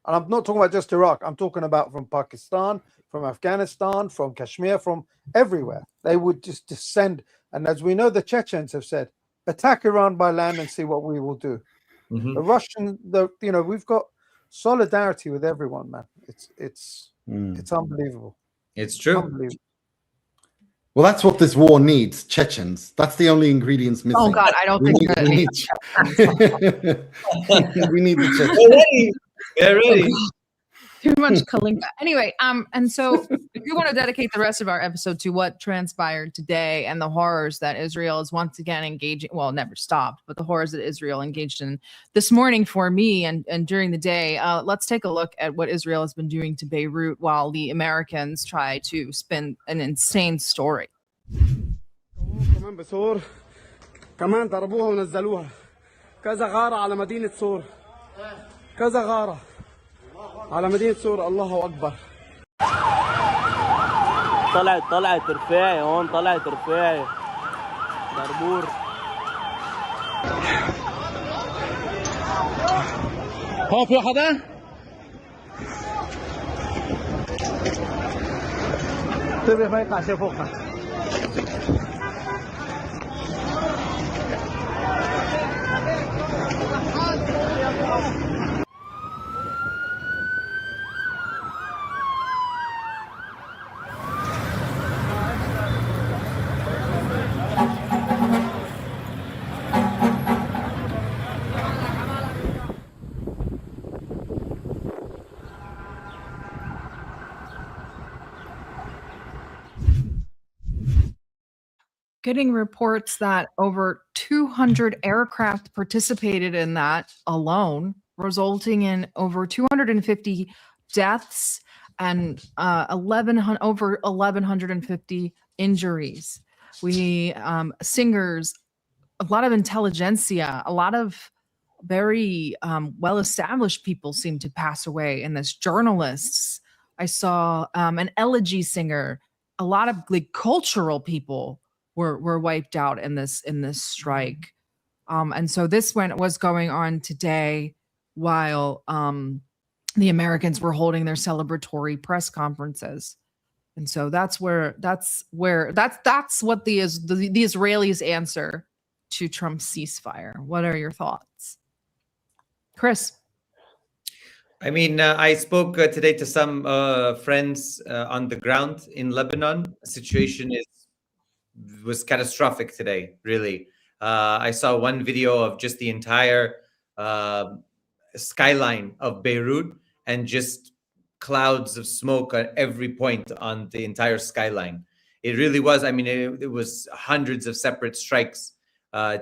And I'm not talking about just Iraq. I'm talking about from Pakistan, from Afghanistan, from Kashmir, from everywhere. They would just descend. And as we know, the Chechens have said, attack Iran by land and see what we will do. The Russian, we've got solidarity with everyone, man. It's unbelievable. It's true. Unbelievable. Well, that's what this war needs, Chechens. That's the only ingredients missing. Oh God, I don't think we need the Chechens. They're ready. Too much Kalinka. Anyway, and so we want to dedicate the rest of our episode to what transpired today and the horrors that Israel is once again engaging. Well, never stopped, but the horrors that Israel engaged in this morning for me and during the day. Let's take a look at what Israel has been doing to Beirut while the Americans try to spin an insane story. كمان بصور كمان ضربوها ونزلوها كذا غارة على مدينة صور كذا غارة على مدينة صور. الله أكبر. طلعت رفاعي هون، طلعت رفاعي بربور. هون في حدا؟ انتبه ما يطلع شيء فوقك. Getting reports that over 200 aircraft participated in that alone, resulting in over 250 deaths and over 1,150 injuries. We singers, a lot of intelligentsia, a lot of very well-established people seem to pass away in this. Journalists, I saw an elegy singer, a lot of like cultural people were wiped out in this strike. And so this was going on today while the Americans were holding their celebratory press conferences. And so that's what the Israelis answer to Trump's ceasefire. What are your thoughts? Chris? I mean, I spoke today to some friends on the ground in Lebanon. The situation was catastrophic today, really. I saw one video of just the entire skyline of Beirut and just clouds of smoke at every point on the entire skyline. It really was. I mean, it was hundreds of separate strikes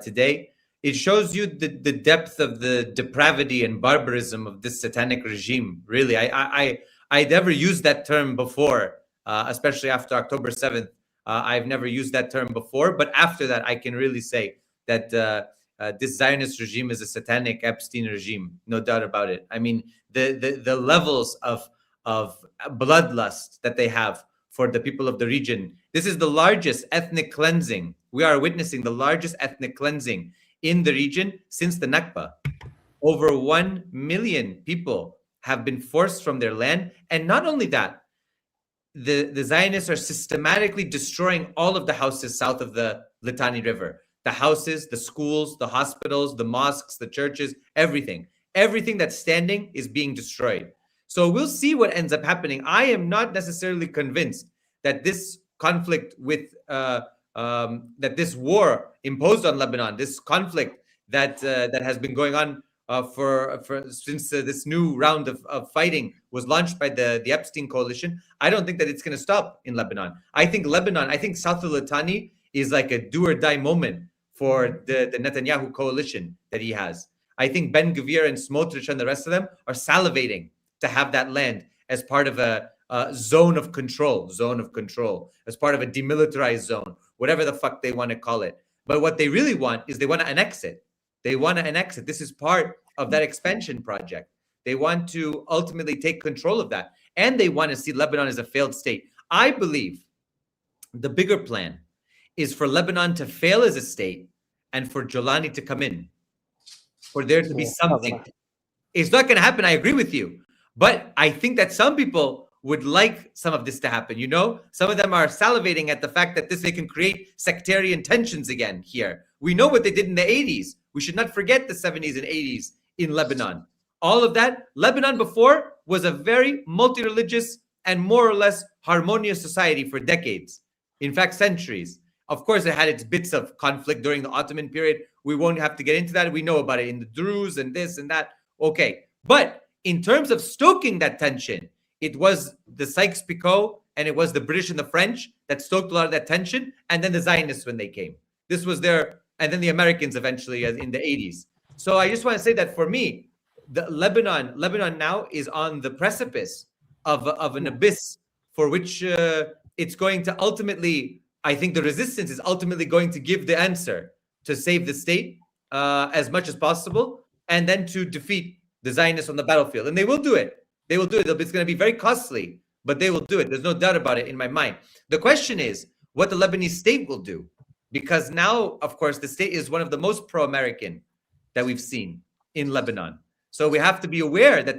today. It shows you the depth of the depravity and barbarism of this satanic regime. Really, I never used that term before especially after October 7th. I've never used that term before, but after that, I can really say that this Zionist regime is a satanic Epstein regime, no doubt about it. I mean, the levels of bloodlust that they have for the people of the region. This is the largest ethnic cleansing. We are witnessing the largest ethnic cleansing in the region since the Nakba. Over 1 million people have been forced from their land. And not only that, the Zionists are systematically destroying all of the houses south of the Litani River. The houses, the schools, the hospitals, the mosques, the churches, everything. Everything that's standing is being destroyed. So we'll see what ends up happening. I am not necessarily convinced that this conflict with, that this war imposed on Lebanon, this conflict that has been going on since this new round of fighting was launched by the Epstein coalition, I don't think that it's going to stop in Lebanon. I think south of Litani is like a do or die moment for the Netanyahu coalition that he has. I think Ben Gvir and Smotrich and the rest of them are salivating to have that land as part of a zone of control, as part of a demilitarized zone, whatever the fuck they want to call it. But what they really want is they want to annex it. This is part of that expansion project. They want to ultimately take control of that. And they want to see Lebanon as a failed state. I believe the bigger plan is for Lebanon to fail as a state and for Jolani to come in, for there to be something. It's not going to happen. I agree with you. But I think that some people would like some of this to happen. You know, some of them are salivating at the fact that they can create sectarian tensions again here. We know what they did in the 80s. We should not forget the 70s and 80s in Lebanon. All of that. Lebanon before was a very multi-religious and more or less harmonious society for decades. In fact, centuries. Of course, it had its bits of conflict during the Ottoman period. We won't have to get into that. We know about it in the Druze and this and that. Okay. But in terms of stoking that tension, it was the Sykes-Picot and it was the British and the French that stoked a lot of that tension. And then the Zionists when they came. This was and then the Americans eventually in the 80s. So I just want to say that for me, Lebanon now is on the precipice of an abyss for which it's going to ultimately, I think the resistance is ultimately going to give the answer to save the state as much as possible and then to defeat the Zionists on the battlefield. And they will do it. It's going to be very costly, but they will do it. There's no doubt about it in my mind. The question is what the Lebanese state will do. Because now, of course, the state is one of the most pro-American that we've seen in Lebanon. So we have to be aware that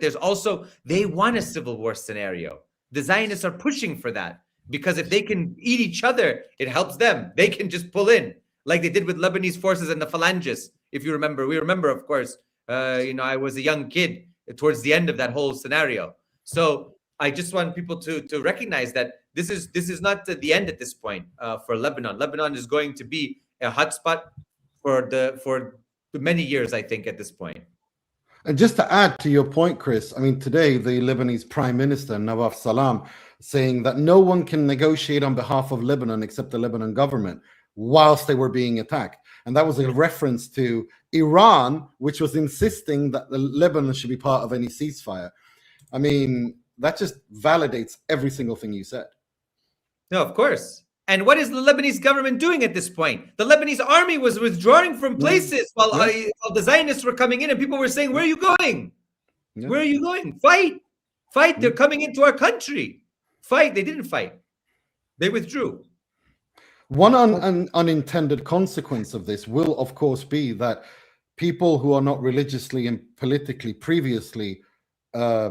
they want a civil war scenario. The Zionists are pushing for that because if they can eat each other, it helps them. They can just pull in like they did with Lebanese forces and the Phalanges. If you remember, we remember, of course, I was a young kid towards the end of that whole scenario. So I just want people to recognize that this is not the end at this point for Lebanon. Lebanon is going to be a hotspot for many years, I think, at this point. And just to add to your point, Chris, I mean, today the Lebanese Prime Minister, Nawaf Salam, saying that no one can negotiate on behalf of Lebanon except the Lebanon government whilst they were being attacked. And that was a reference to Iran, which was insisting that the Lebanon should be part of any ceasefire. I mean, that just validates every single thing you said. No, of course. And what is the Lebanese government doing at this point? The Lebanese army was withdrawing from places while the Zionists were coming in and people were saying, where are you going? Yeah. Where are you going? Fight. They're coming into our country. Fight. They didn't fight. They withdrew. One unintended consequence of this will, of course, be that people who are not religiously and politically previously allied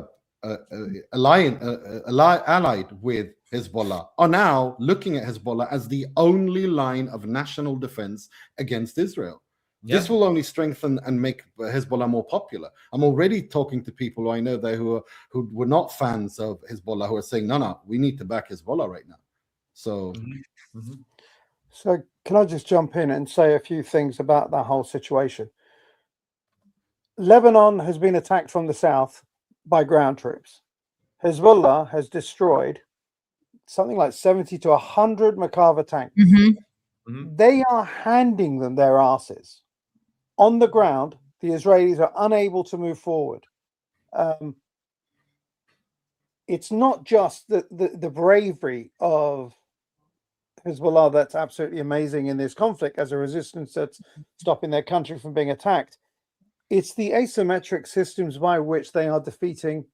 with Hezbollah are now looking at Hezbollah as the only line of national defense against Israel. Yeah. This will only strengthen and make Hezbollah more popular. I'm already talking to people who I know there who were not fans of Hezbollah who are saying, no, we need to back Hezbollah right now. So, So can I just jump in and say a few things about that whole situation? Lebanon has been attacked from the south by ground troops. Hezbollah has destroyed something like 70 to 100 Merkava tanks. They are handing them their asses. On the ground, the Israelis are unable to move forward. it's not just the bravery of Hezbollah that's absolutely amazing in this conflict as a resistance that's stopping their country from being attacked. It's the asymmetric systems by which they are defeating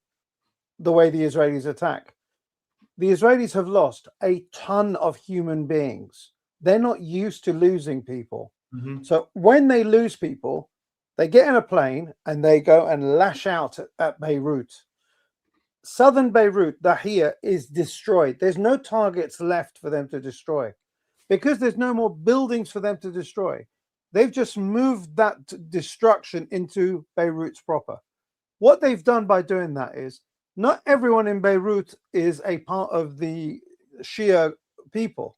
the way the Israelis attack. The Israelis have lost a ton of human beings. They're not used to losing people. Mhm. So when they lose people, they get in a plane and they go and lash out at Beirut. Southern Beirut, Dahia, is destroyed. There's no targets left for them to destroy because there's no more buildings for them to destroy. They've just moved that destruction into Beirut proper. What they've done by doing that is not everyone in Beirut is a part of the Shia people.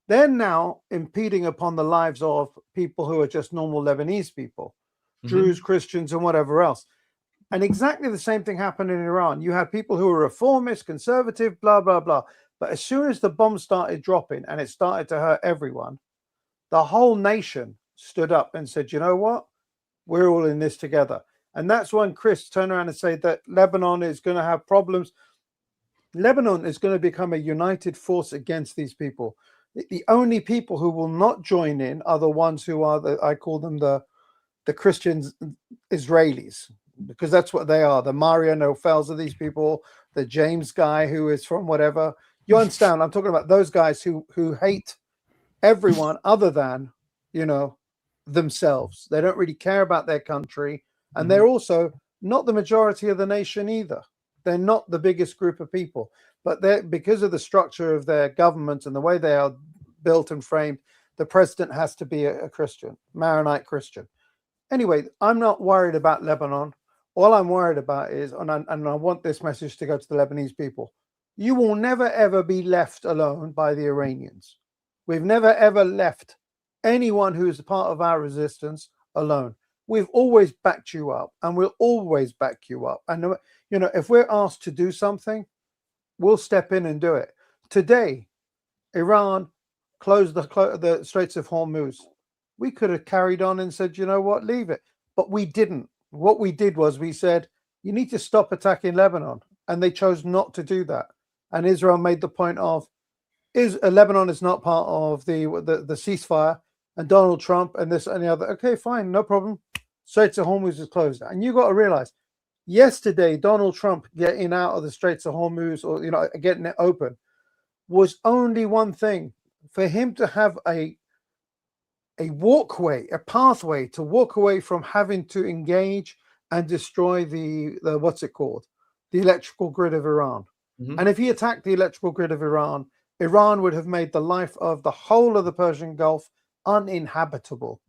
They're now impeding upon the lives of people who are just normal Lebanese people, Jews, Christians, and whatever else. And exactly the same thing happened in Iran. You had people who were reformist, conservative, blah, blah, blah. But as soon as the bomb started dropping and it started to hurt everyone, the whole nation stood up and said, you know what? We're all in this together. And that's when Chris turned around and said that Lebanon is going to have problems. Lebanon is going to become a united force against these people. The only people who will not join in are the ones who are, I call them the Christians Israelis, because that's what they are. The Mario Nofels of these people, the James guy who is from whatever. You understand? I'm talking about those guys who hate everyone other than, themselves. They don't really care about their country. And they're also not the majority of the nation either. They're not the biggest group of people. But they're, because of the structure of their government and the way they are built and framed, the president has to be a Christian, Maronite Christian. Anyway, I'm not worried about Lebanon. All I'm worried about is, and I want this message to go to the Lebanese people, you will never, ever be left alone by the Iranians. We've never, ever left anyone who is a part of our resistance alone. We've always backed you up, and we'll always back you up. And, if we're asked to do something, we'll step in and do it. Today, Iran closed the Straits of Hormuz. We could have carried on and said, you know what, leave it. But we didn't. What we did was we said, you need to stop attacking Lebanon. And they chose not to do that. And Israel made the point of, Lebanon is not part of the ceasefire, and Donald Trump and this and the other. Okay, fine, no problem. Straits of Hormuz is closed. And you got to realize, yesterday, Donald Trump getting out of the Straits of Hormuz, or getting it open, was only one thing. For him to have a walkway, a pathway to walk away from having to engage and destroy the what's it called? The electrical grid of Iran. And if he attacked the electrical grid of Iran, Iran would have made the life of the whole of the Persian Gulf uninhabitable.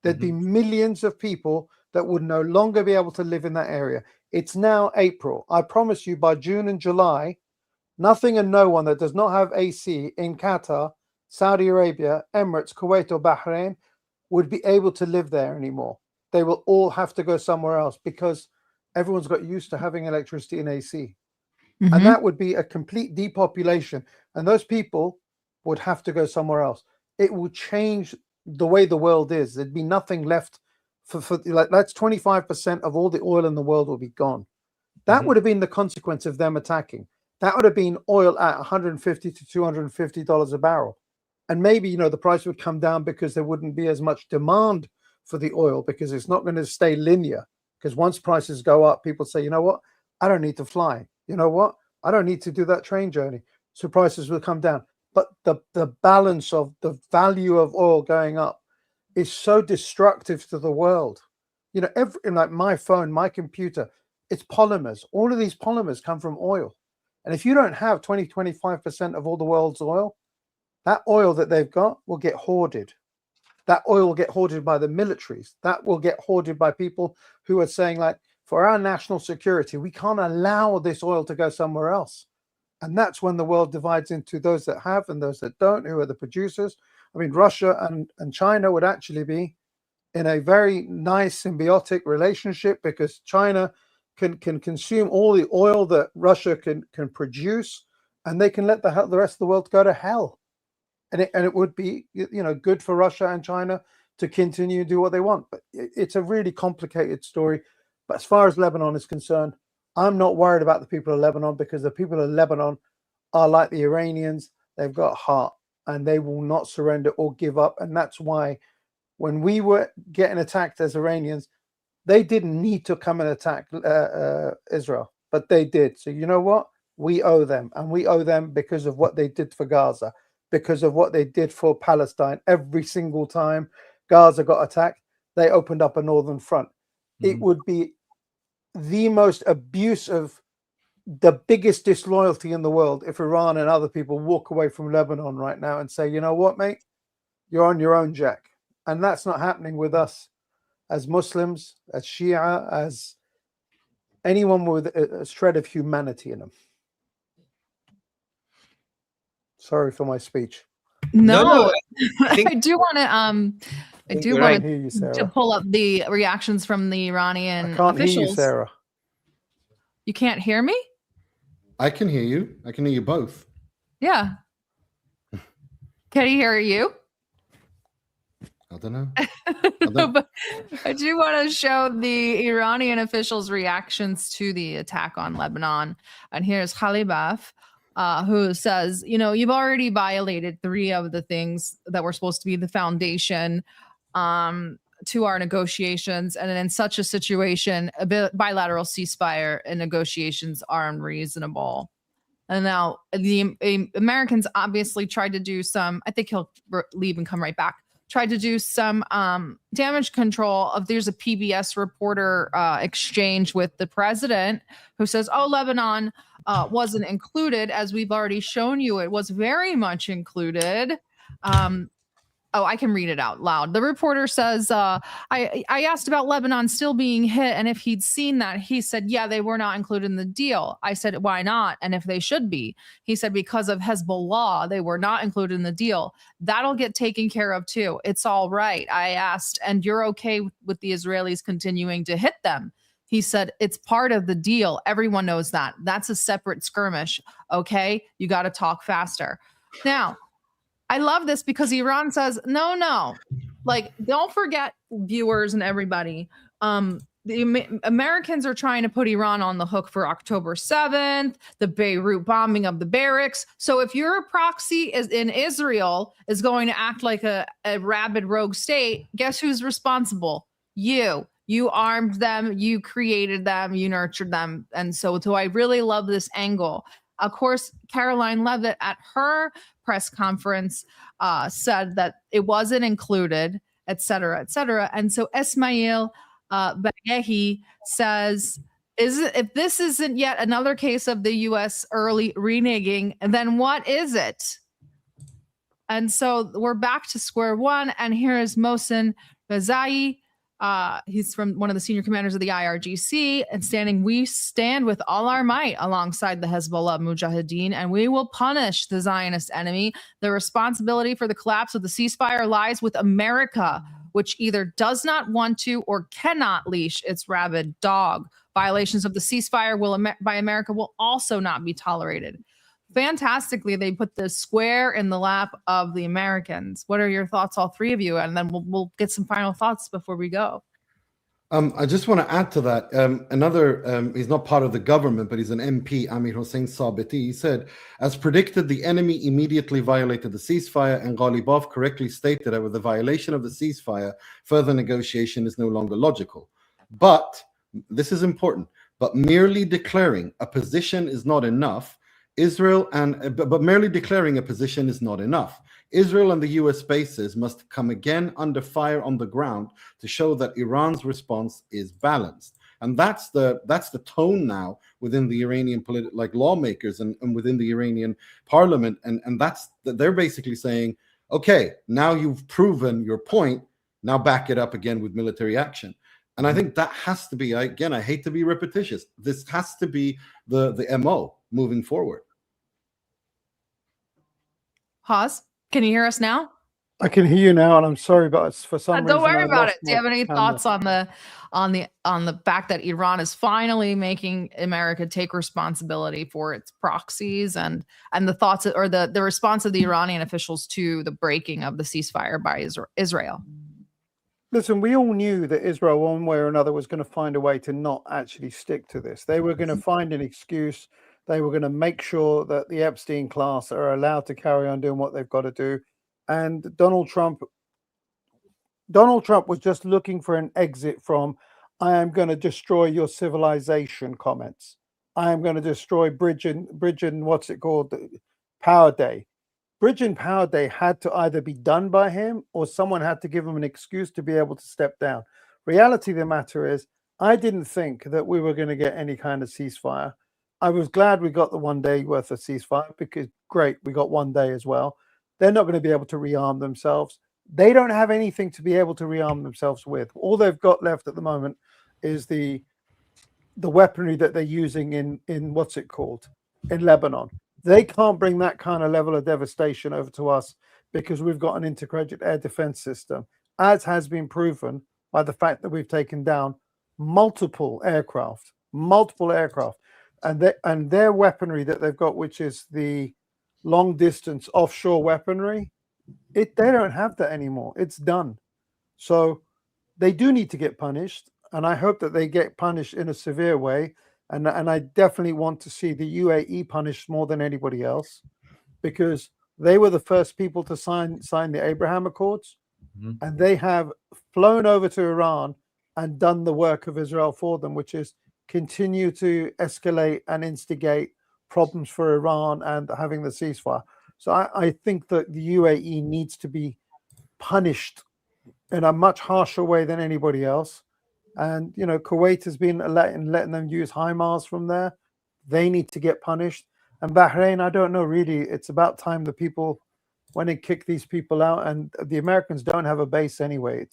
There'd be millions of people that would no longer be able to live in that area. It's now April. I promise you, by June and July, nothing and no one that does not have AC in Qatar, Saudi Arabia, Emirates, Kuwait, or Bahrain would be able to live there anymore. They will all have to go somewhere else because everyone's got used to having electricity and AC. And that would be a complete depopulation. And those people would have to go somewhere else. It will change the way the world is. There'd be nothing left for like, that's 25% of all the oil in the world will be gone. That would have been the consequence of them attacking. That would have been oil at $150 to $250 a barrel. And maybe, the price would come down because there wouldn't be as much demand for the oil, because it's not going to stay linear. Because once prices go up, people say, you know what? I don't need to fly. You know what? I don't need to do that train journey. So prices will come down. But the balance of the value of oil going up is so destructive to the world. Like my phone, my computer, it's polymers. All of these polymers come from oil. And if you don't have 25% of all the world's oil, that oil that they've got will get hoarded. That oil will get hoarded by the militaries. That will get hoarded by people who are saying, like, for our national security, we can't allow this oil to go somewhere else. And that's when the world divides into those that have and those that don't, who are the producers. I mean, Russia and China would actually be in a very nice symbiotic relationship, because China can consume all the oil that Russia can produce, and they can let the rest of the world go to hell. And it would be, good for Russia and China to continue to do what they want. But it's a really complicated story. But as far as Lebanon is concerned, I'm not worried about the people of Lebanon, because the people of Lebanon are like the Iranians. They've got heart and they will not surrender or give up. And that's why when we were getting attacked as Iranians, they didn't need to come and attack Israel, but they did. So you know what? We owe them, and we owe them because of what they did for Gaza, because of what they did for Palestine. Every single time Gaza got attacked, they opened up a northern front. It would be the most abuse of the biggest disloyalty in the world if Iran and other people walk away from Lebanon right now and say, you know what, mate, you're on your own, Jack. And that's not happening with us as Muslims, as Shia, as anyone with a shred of humanity in them. Sorry for my speech. No, I think I do want to I do you're want right. Hear you, to Sarah. pull up the reactions from the Iranian I can't officials. hear you, Sarah. You can't hear me? I can hear you. I can hear you both. Yeah. Can he hear you? I don't know. No, but I do want to show the Iranian officials' reactions to the attack on Lebanon. And here's Khalibaf, who says, you know, you've already violated 3 of the things that were supposed to be the foundation to our negotiations. And in such a situation, a bilateral ceasefire and negotiations are unreasonable. And now the Americans obviously tried to do some, I think he'll leave and come right back, tried to do some damage control of, there's a PBS reporter exchange with the president who says, oh, Lebanon wasn't included. As we've already shown you, it was very much included. I can read it out loud. The reporter says, I asked about Lebanon still being hit and if he'd seen that. He said, yeah, they were not included in the deal. I said, why not? And if they should be. He said, because of Hezbollah, they were not included in the deal. That'll get taken care of too. It's all right. I asked, and you're okay with the Israelis continuing to hit them? He said, it's part of the deal. Everyone knows that. That's a separate skirmish. Okay, you got to talk faster. Now, I love this because Iran says, no. Like, don't forget, viewers and everybody, the Americans are trying to put Iran on the hook for October 7th, the Beirut bombing of the barracks. So if your proxy is in Israel is going to act like a rabid rogue state, guess who's responsible? You. You armed them, you created them, you nurtured them. And so I really love this angle. Of course, Caroline Levitt at her press conference said that it wasn't included, et cetera, et cetera. And so Ismail Baghehi says, if this isn't yet another case of the U.S. early reneging, then what is it? And so we're back to square one. And here is Mohsen Bazai. He's from one of the senior commanders of the IRGC and we stand with all our might alongside the Hezbollah Mujahideen, and we will punish the Zionist enemy. The responsibility for the collapse of the ceasefire lies with America, which either does not want to or cannot leash its rabid dog. Violations of the ceasefire by America will also not be tolerated. Fantastically, they put the square in the lap of the Americans. What are your thoughts, all 3 of you? And then we'll get some final thoughts before we go. I just want to add to that. He's not part of the government, but he's an MP, Amir Hossein Sabiti. He said, as predicted, the enemy immediately violated the ceasefire, and Ghalibaf correctly stated that with the violation of the ceasefire, further negotiation is no longer logical. But, this is important, but merely declaring a position is not enough. But merely declaring a position is not enough. Israel and the US bases must come again under fire on the ground to show that Iran's response is balanced. And that's the tone now within the Iranian lawmakers and within the Iranian parliament. And they're basically saying, okay, now you've proven your point, now back it up again with military action. And I think that has to be, I hate to be repetitious, this has to be the MO moving forward. Haas, can you hear us now? I can hear you now, and I'm sorry, but for some reason, don't worry I about lost it. Do you have any my thoughts camera. on the fact that Iran is finally making America take responsibility for its proxies and the thoughts or the response of the Iranian officials to the breaking of the ceasefire by Israel? Listen, we all knew that Israel, one way or another, was going to find a way to not actually stick to this. They were going to find an excuse. They were going to make sure that the Epstein class are allowed to carry on doing what they've got to do. And Donald Trump was just looking for an exit from, I am going to destroy your civilization comments. I am going to destroy Bridge and what's it called? Power Day. Bridge and Power Day had to either be done by him or someone had to give him an excuse to be able to step down. Reality of the matter is, I didn't think that we were going to get any kind of ceasefire. I was glad we got the 1 day worth of ceasefire because great, we got 1 day as well. They're not going to be able to rearm themselves. They don't have anything to be able to rearm themselves with. All they've got left at the moment is the weaponry that they're using in what's it called? In Lebanon. They can't bring that kind of level of devastation over to us because we've got an integrated air defense system, as has been proven by the fact that we've taken down multiple aircraft, and their weaponry that they've got, which is the long distance offshore weaponry, they don't have that anymore. It's done. So they do need to get punished, and I hope that they get punished in a severe way. And I definitely want to see the UAE punished more than anybody else, because they were the first people to sign the Abraham Accords, and they have flown over to Iran and done the work of Israel for them, which is continue to escalate and instigate problems for Iran and having the ceasefire. So I think that the UAE needs to be punished in a much harsher way than anybody else. And, you know, Kuwait has been letting them use HIMARS from there. They need to get punished. And Bahrain, I don't know, really. It's about time the people went and kicked these people out. And the Americans don't have a base anyway.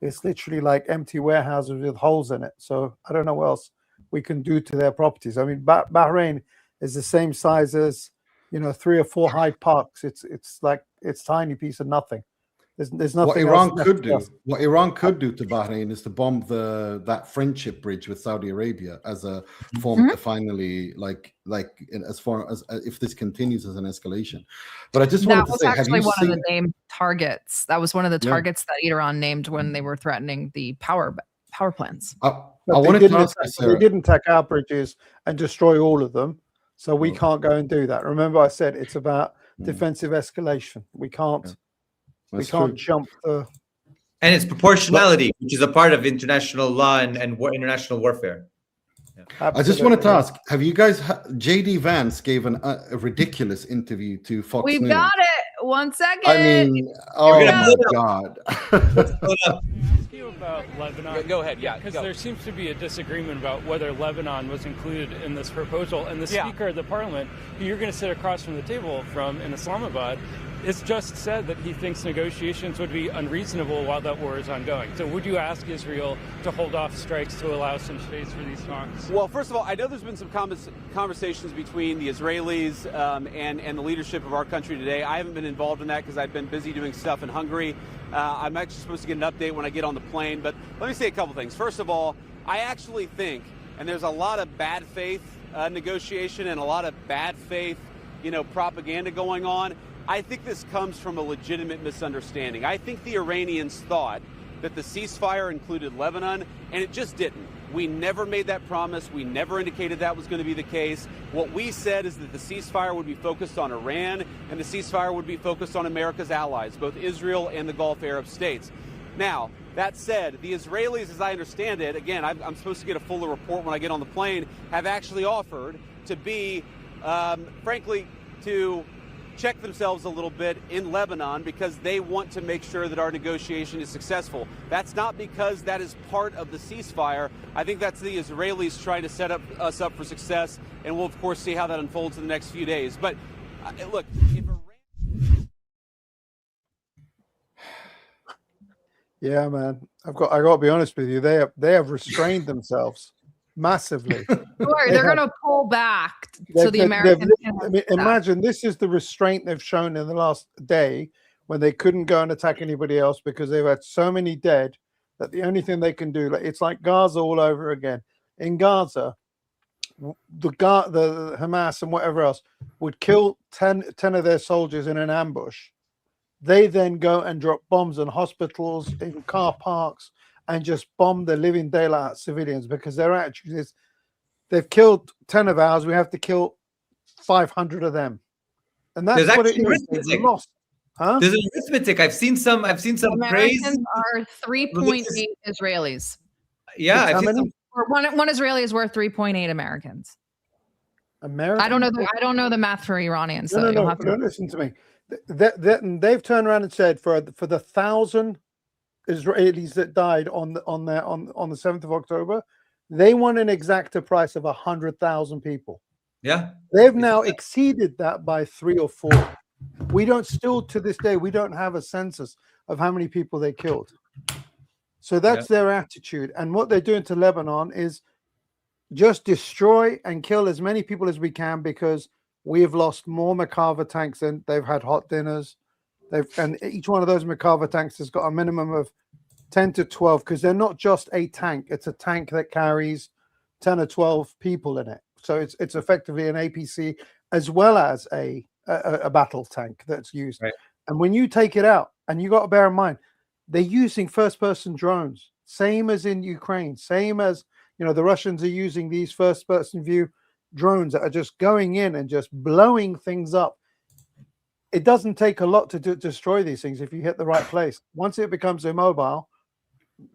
It's literally like empty warehouses with holes in it. So I don't know what else we can do to their properties. I mean, Bahrain is the same size as, you know, 3 or 4 Hyde Parks. It's like it's tiny piece of nothing. There's nothing. What Iran could do, what Iran could do to Bahrain is to bomb that friendship bridge with Saudi Arabia as a form to finally, as far as if this continues as an escalation. But I just wanted to say, have you one seen of the named targets? That was one of the targets that Iran named when they were threatening the power plants. They didn't attack our bridges and destroy all of them, so we can't go and do that. Remember, I said it's about defensive escalation. We can't. We can't jump the. And it's proportionality, which is a part of international law and international warfare. Yeah. I just wanted to ask: have you guys? JD Vance gave a ridiculous interview to Fox News. We've got it. 1 second. I mean, oh my God. Ask you about Lebanon. Go ahead, yeah. Because there seems to be a disagreement about whether Lebanon was included in this proposal. And the Speaker of the Parliament, who you're going to sit across from the table from in Islamabad, it's just said that he thinks negotiations would be unreasonable while that war is ongoing. So would you ask Israel to hold off strikes to allow some space for these talks? Well, first of all, I know there's been some conversations between the Israelis and the leadership of our country today. I haven't been involved in that because I've been busy doing stuff in Hungary. I'm actually supposed to get an update when I get on the plane. But let me say a couple things. First of all, I actually think, and there's a lot of bad faith negotiation and a lot of bad faith, propaganda going on. I think this comes from a legitimate misunderstanding. I think the Iranians thought that the ceasefire included Lebanon, and it just didn't. We never made that promise. We never indicated that was going to be the case. What we said is that the ceasefire would be focused on Iran, and the ceasefire would be focused on America's allies, both Israel and the Gulf Arab states. Now, that said, the Israelis, as I understand it, again, I'm supposed to get a fuller report when I get on the plane, have actually offered to be, frankly, to check themselves a little bit in Lebanon because they want to make sure that our negotiation is successful. That's not because that is part of the ceasefire. I think that's the Israelis trying to set us up for success, and we'll, of course, see how that unfolds in the next few days. But look, if Iran... Yeah, man, I got to be honest with you. They have restrained themselves massively. They're going to pull back so the Americans can imagine this is the restraint they've shown in the last day when they couldn't go and attack anybody else because they've had so many dead that the only thing they can do, it's like Gaza all over again. In Gaza, the Hamas and whatever else would kill 10 of their soldiers in an ambush, They then go and drop bombs on hospitals, in car parks, and just bomb the living daylight out of civilians, because their attitude is they've killed 10 of ours, we have to kill 500 of them. And that's There's what it actually is. They've arithmetic. lost. Huh? There's an arithmetic. I've seen some praise. Americans are 3.8 Israelis. Yeah, How I've seen many? some. Or one Israeli is worth 3.8 Americans. America? I don't know the math for Iranians. So No, you'll no, have no. to. Listen to me. They've turned around and said for the 1,000 Israelis that died on the 7th of October, they want an exacta price of 100,000 people. Yeah. They've now exceeded that by 3 or 4. We don't still to this day, we don't have a census of how many people they killed. So that's their attitude. And what they're doing to Lebanon is just destroy and kill as many people as we can, because we have lost more Merkava tanks than they've had hot dinners. And each one of those Merkava tanks has got a minimum of 10 to 12, because they're not just a tank. It's a tank that carries 10 or 12 people in it. So it's effectively an APC as well as a battle tank that's used. Right. And when you take it out, and you got to bear in mind, they're using first-person drones, same as in Ukraine, same as, the Russians are using these first-person view drones that are just going in and just blowing things up. It doesn't take a lot to destroy these things if you hit the right place. Once it becomes immobile,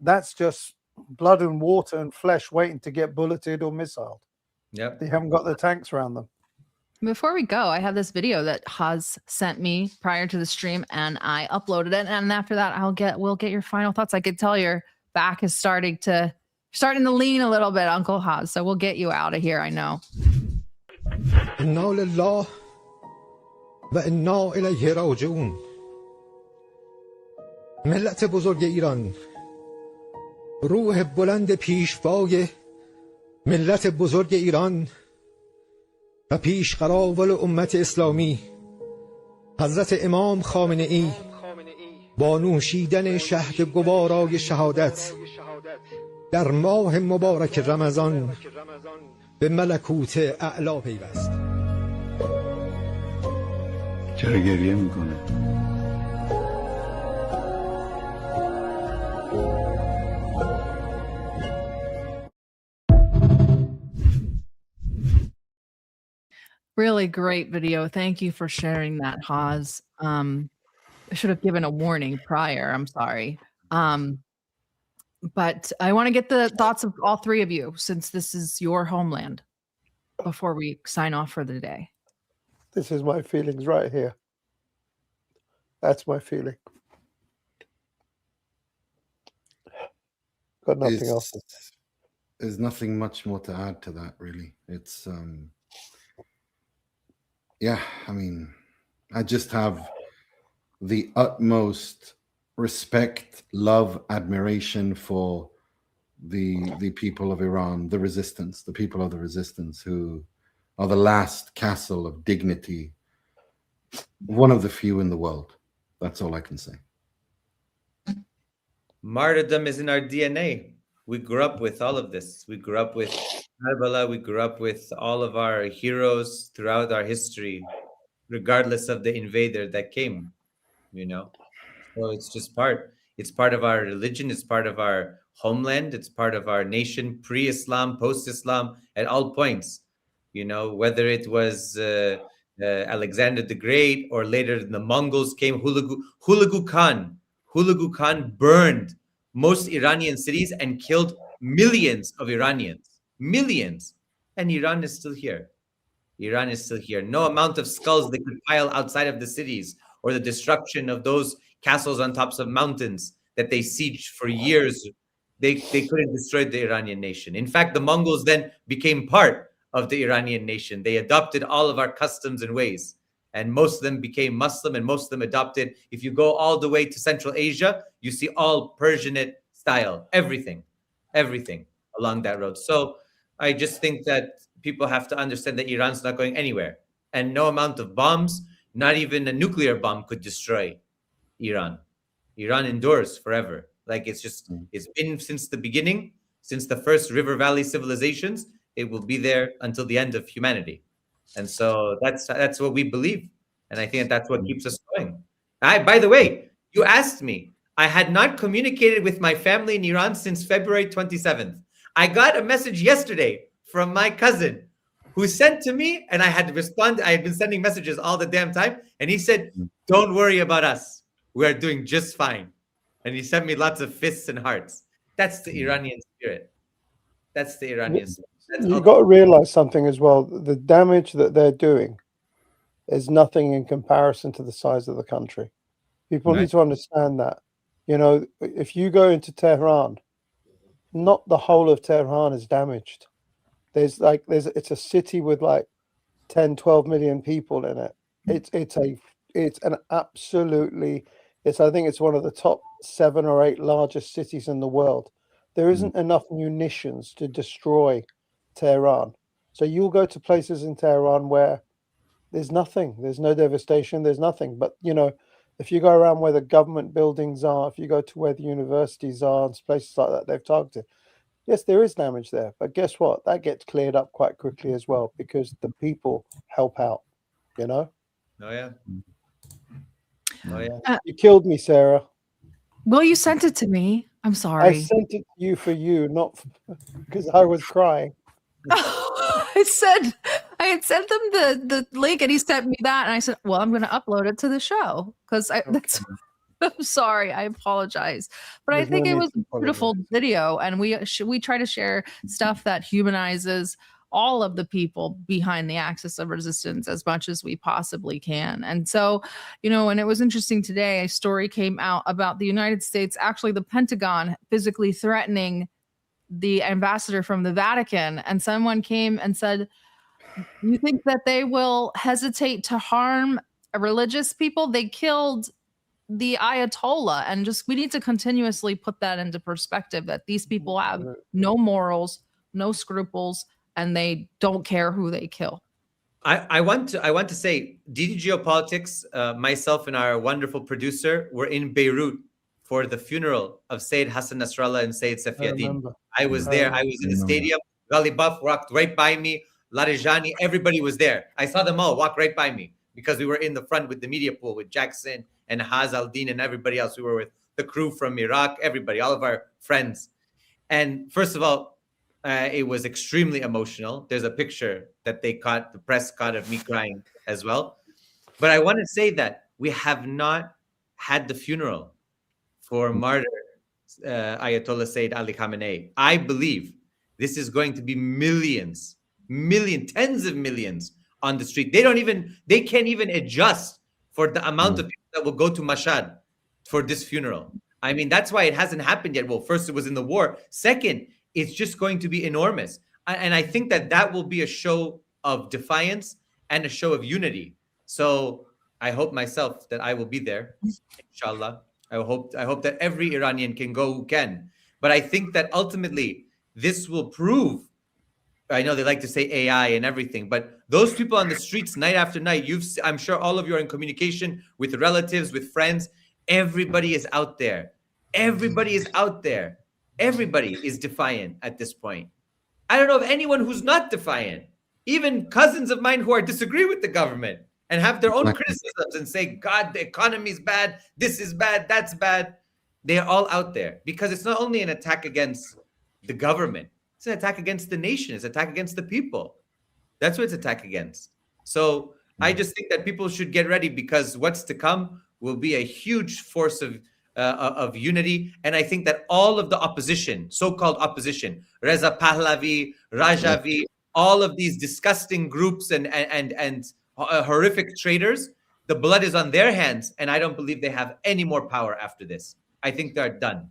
that's just blood and water and flesh waiting to get bulleted or missiled. Yep. They haven't got the tanks around them. Before we go, I have this video that Haz sent me prior to the stream, and I uploaded it. And after that, we'll get your final thoughts. I could tell your back is starting to lean a little bit, Uncle Haz. So we'll get you out of here. I know. إنا لله و إنا إلیه راجعون. ملت بزرگ ایران، روح بلند پیشوای ملت بزرگ ایران و پیشقراول امت اسلامی حضرت امام خامنه ای با نوشیدن شهد گوارای شهادت در ماه مبارک رمضان به ملکوت اعلا پیوست. چرا گریه میکنه؟ Really great video. Thank you for sharing that, Haz. I should have given a warning prior. I'm sorry. But I want to get the thoughts of all three of you, since this is your homeland, before we sign off for the day. This is my feelings right here. That's my feeling. Got nothing else. There's nothing much more to add to that, really. It's yeah, I mean, I just have the utmost respect, love, admiration for the people of Iran, the resistance, the people of the resistance, who are the last castle of dignity, one of the few in the world. That's all I can say. Martyrdom is in our DNA. We grew up with all of this. We grew up with Karbala. We grew up with all of our heroes throughout our history, regardless of the invader that came, So it's just it's part of our religion. It's part of our homeland. It's part of our nation, pre-Islam, post-Islam, at all points. Whether it was Alexander the Great, or later the Mongols came, Hulagu Khan burned most Iranian cities and killed millions of Iranians. Millions. And Iran is still here. Iran is still here. No amount of skulls they could pile outside of the cities, or the destruction of those castles on tops of mountains that they sieged for years, they couldn't destroy the Iranian nation. In fact, the Mongols then became part of the Iranian nation. They adopted all of our customs and ways, and most of them became Muslim, and most of them adopted. If you go all the way to Central Asia, you see all Persianate style, everything along that road. So I just think that people have to understand that Iran's not going anywhere, and no amount of bombs, not even a nuclear bomb, could destroy Iran. Iran endures forever. It's been since the beginning, since the first river valley civilizations. It will be there until the end of humanity. And so that's what we believe. And I think that's what keeps us going. By the way, you asked me. I had not communicated with my family in Iran since February 27th. I got a message yesterday from my cousin who sent to me, and I had to respond. I had been sending messages all the damn time, and he said, "Don't worry about us. We are doing just fine." And he sent me lots of fists and hearts. That's the Iranian spirit. That's the Iranian spirit. You've got to realize something as well. The damage that they're doing is nothing in comparison to the size of the country. People need to understand that. You know, if you go into Tehran, not the whole of Tehran is damaged. It's a city with like 10, 12 million people in it. It's an absolutely, I think it's one of the top 7 or 8 largest cities in the world. There isn't enough munitions to destroy Tehran. So you'll go to places in Tehran where there's nothing, there's no devastation, there's nothing. But, you know, if you go around where the government buildings are, if you go to where the universities are and places like that, they've targeted. Yes, there is damage there. But guess what? That gets cleared up quite quickly as well because the people help out, you know? Oh, yeah. Oh, yeah. You killed me, Sarah. Well, you sent it to me. I'm sorry. I sent it to you for you, not because I was crying. I had sent them the link, and he sent me that, and I said, "Well, I'm going to upload it to the show because that's." I'm sorry, I apologize, but I think it was a beautiful video, and we try to share stuff that humanizes all of the people behind the axis of resistance as much as we possibly can. And so, you know, and it was interesting today, a story came out about the United States, actually the Pentagon, physically threatening the ambassador from the Vatican, and someone came and said, "You think that they will hesitate to harm religious people? They killed the Ayatollah." And just, we need to continuously put that into perspective, that these people have no morals, no scruples, and they don't care who they kill. I want to say, DD Geopolitics, myself and our wonderful producer were in Beirut for the funeral of Sayyid Hassan Nasrallah and Sayyid Safiuddin. I was there. I was in the stadium. Ghali Buff walked right by me. Larijani, everybody was there. I saw them all walk right by me because we were in the front with the media pool with Jackson and Haz al-Din and everybody else. We were with the crew from Iraq, everybody, all of our friends. And first of all, it was extremely emotional. There's a picture that the press caught of me crying as well. But I want to say that we have not had the funeral for martyr Ayatollah Sayyid Ali Khamenei. I believe this is going to be millions, tens of millions on the street. They can't even adjust for the amount of people that will go to Mashhad for this funeral. I mean, that's why it hasn't happened yet. Well, first, it was in the war. Second, it's just going to be enormous. And I think that will be a show of defiance and a show of unity. So I hope myself that I will be there, inshallah. I hope that every Iranian can go who can. But I think that ultimately this will prove, I know they like to say AI and everything, but those people on the streets night after night, I'm sure all of you are in communication with relatives, with friends. Everybody is out there. Everybody is out there. Everybody is defiant at this point. I don't know of anyone who's not defiant. Even cousins of mine who disagree with the government and have their own criticisms and say, God, the economy is bad, this is bad, that's bad. They're all out there because it's not only an attack against the government, it's an attack against the nation, it's an attack against the people. That's what it's an attack against. So I just think that people should get ready because what's to come will be a huge force of unity. And I think that all of the opposition, so-called opposition, Reza Pahlavi, Rajavi, all of these disgusting groups and horrific traitors, the blood is on their hands. And I don't believe they have any more power after this. I think they're done.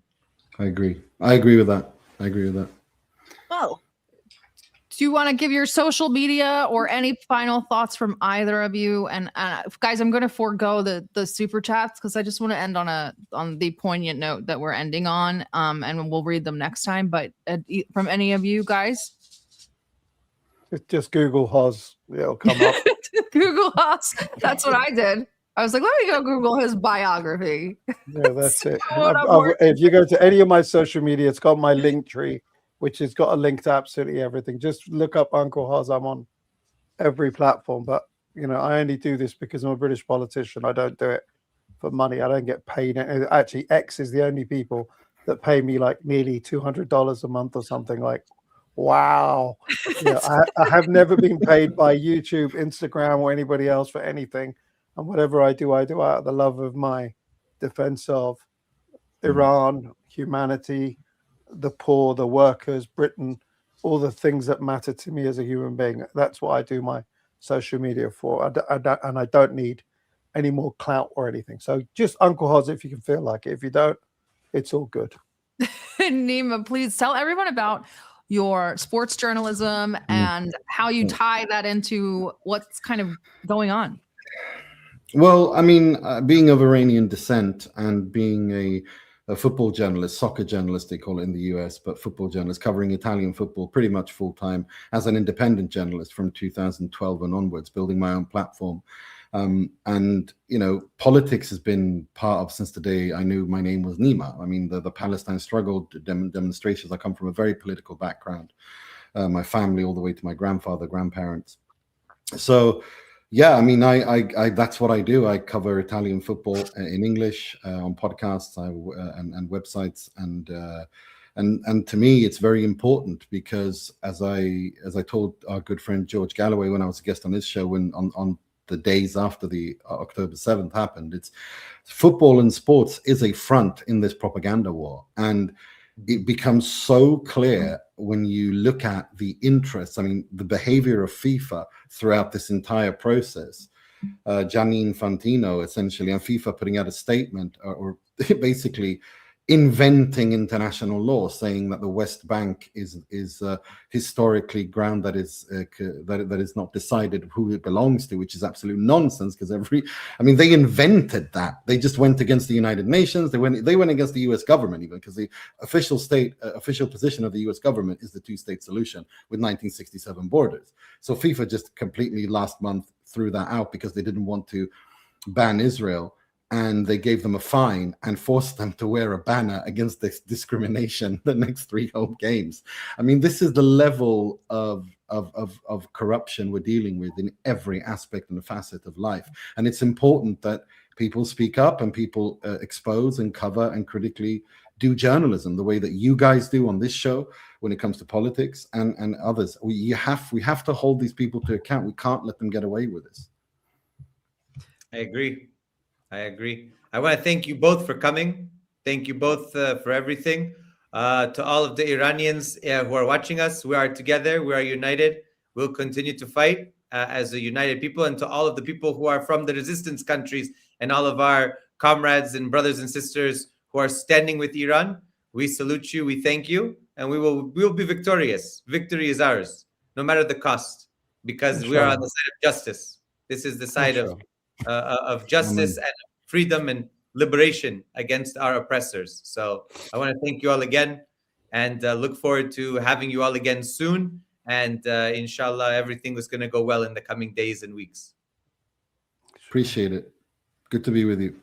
I agree. I agree with that. Well, do you want to give your social media or any final thoughts from either of you? And guys, I'm going to forego the super chats because I just want to end on the poignant note that we're ending on. And we'll read them next time. But from any of you guys, just Google Hoz. It'll come up. Google Hoz. That's what I did. I was like, let me go Google his biography. Yeah, that's it. If you go to any of my social media, it's got my link tree, which has got a link to absolutely everything. Just look up Uncle Hoz. I'm on every platform. But, you know, I only do this because I'm a British politician. I don't do it for money. I don't get paid. Actually, X is the only people that pay me like nearly $200 a month or something. Like, wow. Yeah, I have never been paid by YouTube, Instagram, or anybody else for anything. And whatever I do out of the love of my defense of Iran, humanity, the poor, the workers, Britain, all the things that matter to me as a human being. That's what I do my social media for. And I don't need any more clout or anything. So just Uncle Hoz if you can feel like it. If you don't, it's all good. Nima, please tell everyone about your sports journalism and how you tie that into what's kind of going on. Well, I mean, being of Iranian descent and being a football journalist, soccer journalist, they call it in the US, but football journalist covering Italian football pretty much full time as an independent journalist from 2012 and onwards, building my own platform. And, you know, politics has been part of since the day I knew my name was Nima. I mean, the Palestine struggle demonstrations, I come from a very political background, my family all the way to my grandfather, grandparents. So, yeah, I mean, I that's what I do. I cover Italian football in English on podcasts and websites, and to me, it's very important because as I told our good friend George Galloway when I was a guest on his show, when on the days after the October 7th happened, it's football and sports is a front in this propaganda war, and it becomes so clear when you look at the interests, I mean, the behavior of FIFA throughout this entire process. Gianni Infantino, essentially, and FIFA putting out a statement or basically inventing international law, saying that the West Bank is historically ground that is not decided who it belongs to, which is absolute nonsense. Because they invented that. They just went against the United Nations. They went against the U.S. government even, because the official position of the U.S. government is the two-state solution with 1967 borders. So FIFA just completely last month threw that out because they didn't want to ban Israel. And they gave them a fine and forced them to wear a banner against this discrimination the next 3 home games. I mean, this is the level of corruption we're dealing with in every aspect and facet of life. And it's important that people speak up and people expose and cover and critically do journalism the way that you guys do on this show when it comes to politics and others. We have to hold these people to account. We can't let them get away with this. I agree. I want to thank you both for coming. Thank you both for everything. To all of the Iranians who are watching us, we are together. We are united. We'll continue to fight as a united people. And to all of the people who are from the resistance countries and all of our comrades and brothers and sisters who are standing with Iran, we salute you. We thank you. And we will be victorious. Victory is ours, no matter the cost, because we are on the side of justice. This is the side of justice and freedom and liberation against our oppressors. So I want to thank you all again and look forward to having you all again soon. And inshallah, everything is going to go well in the coming days and weeks. Appreciate it. Good to be with you.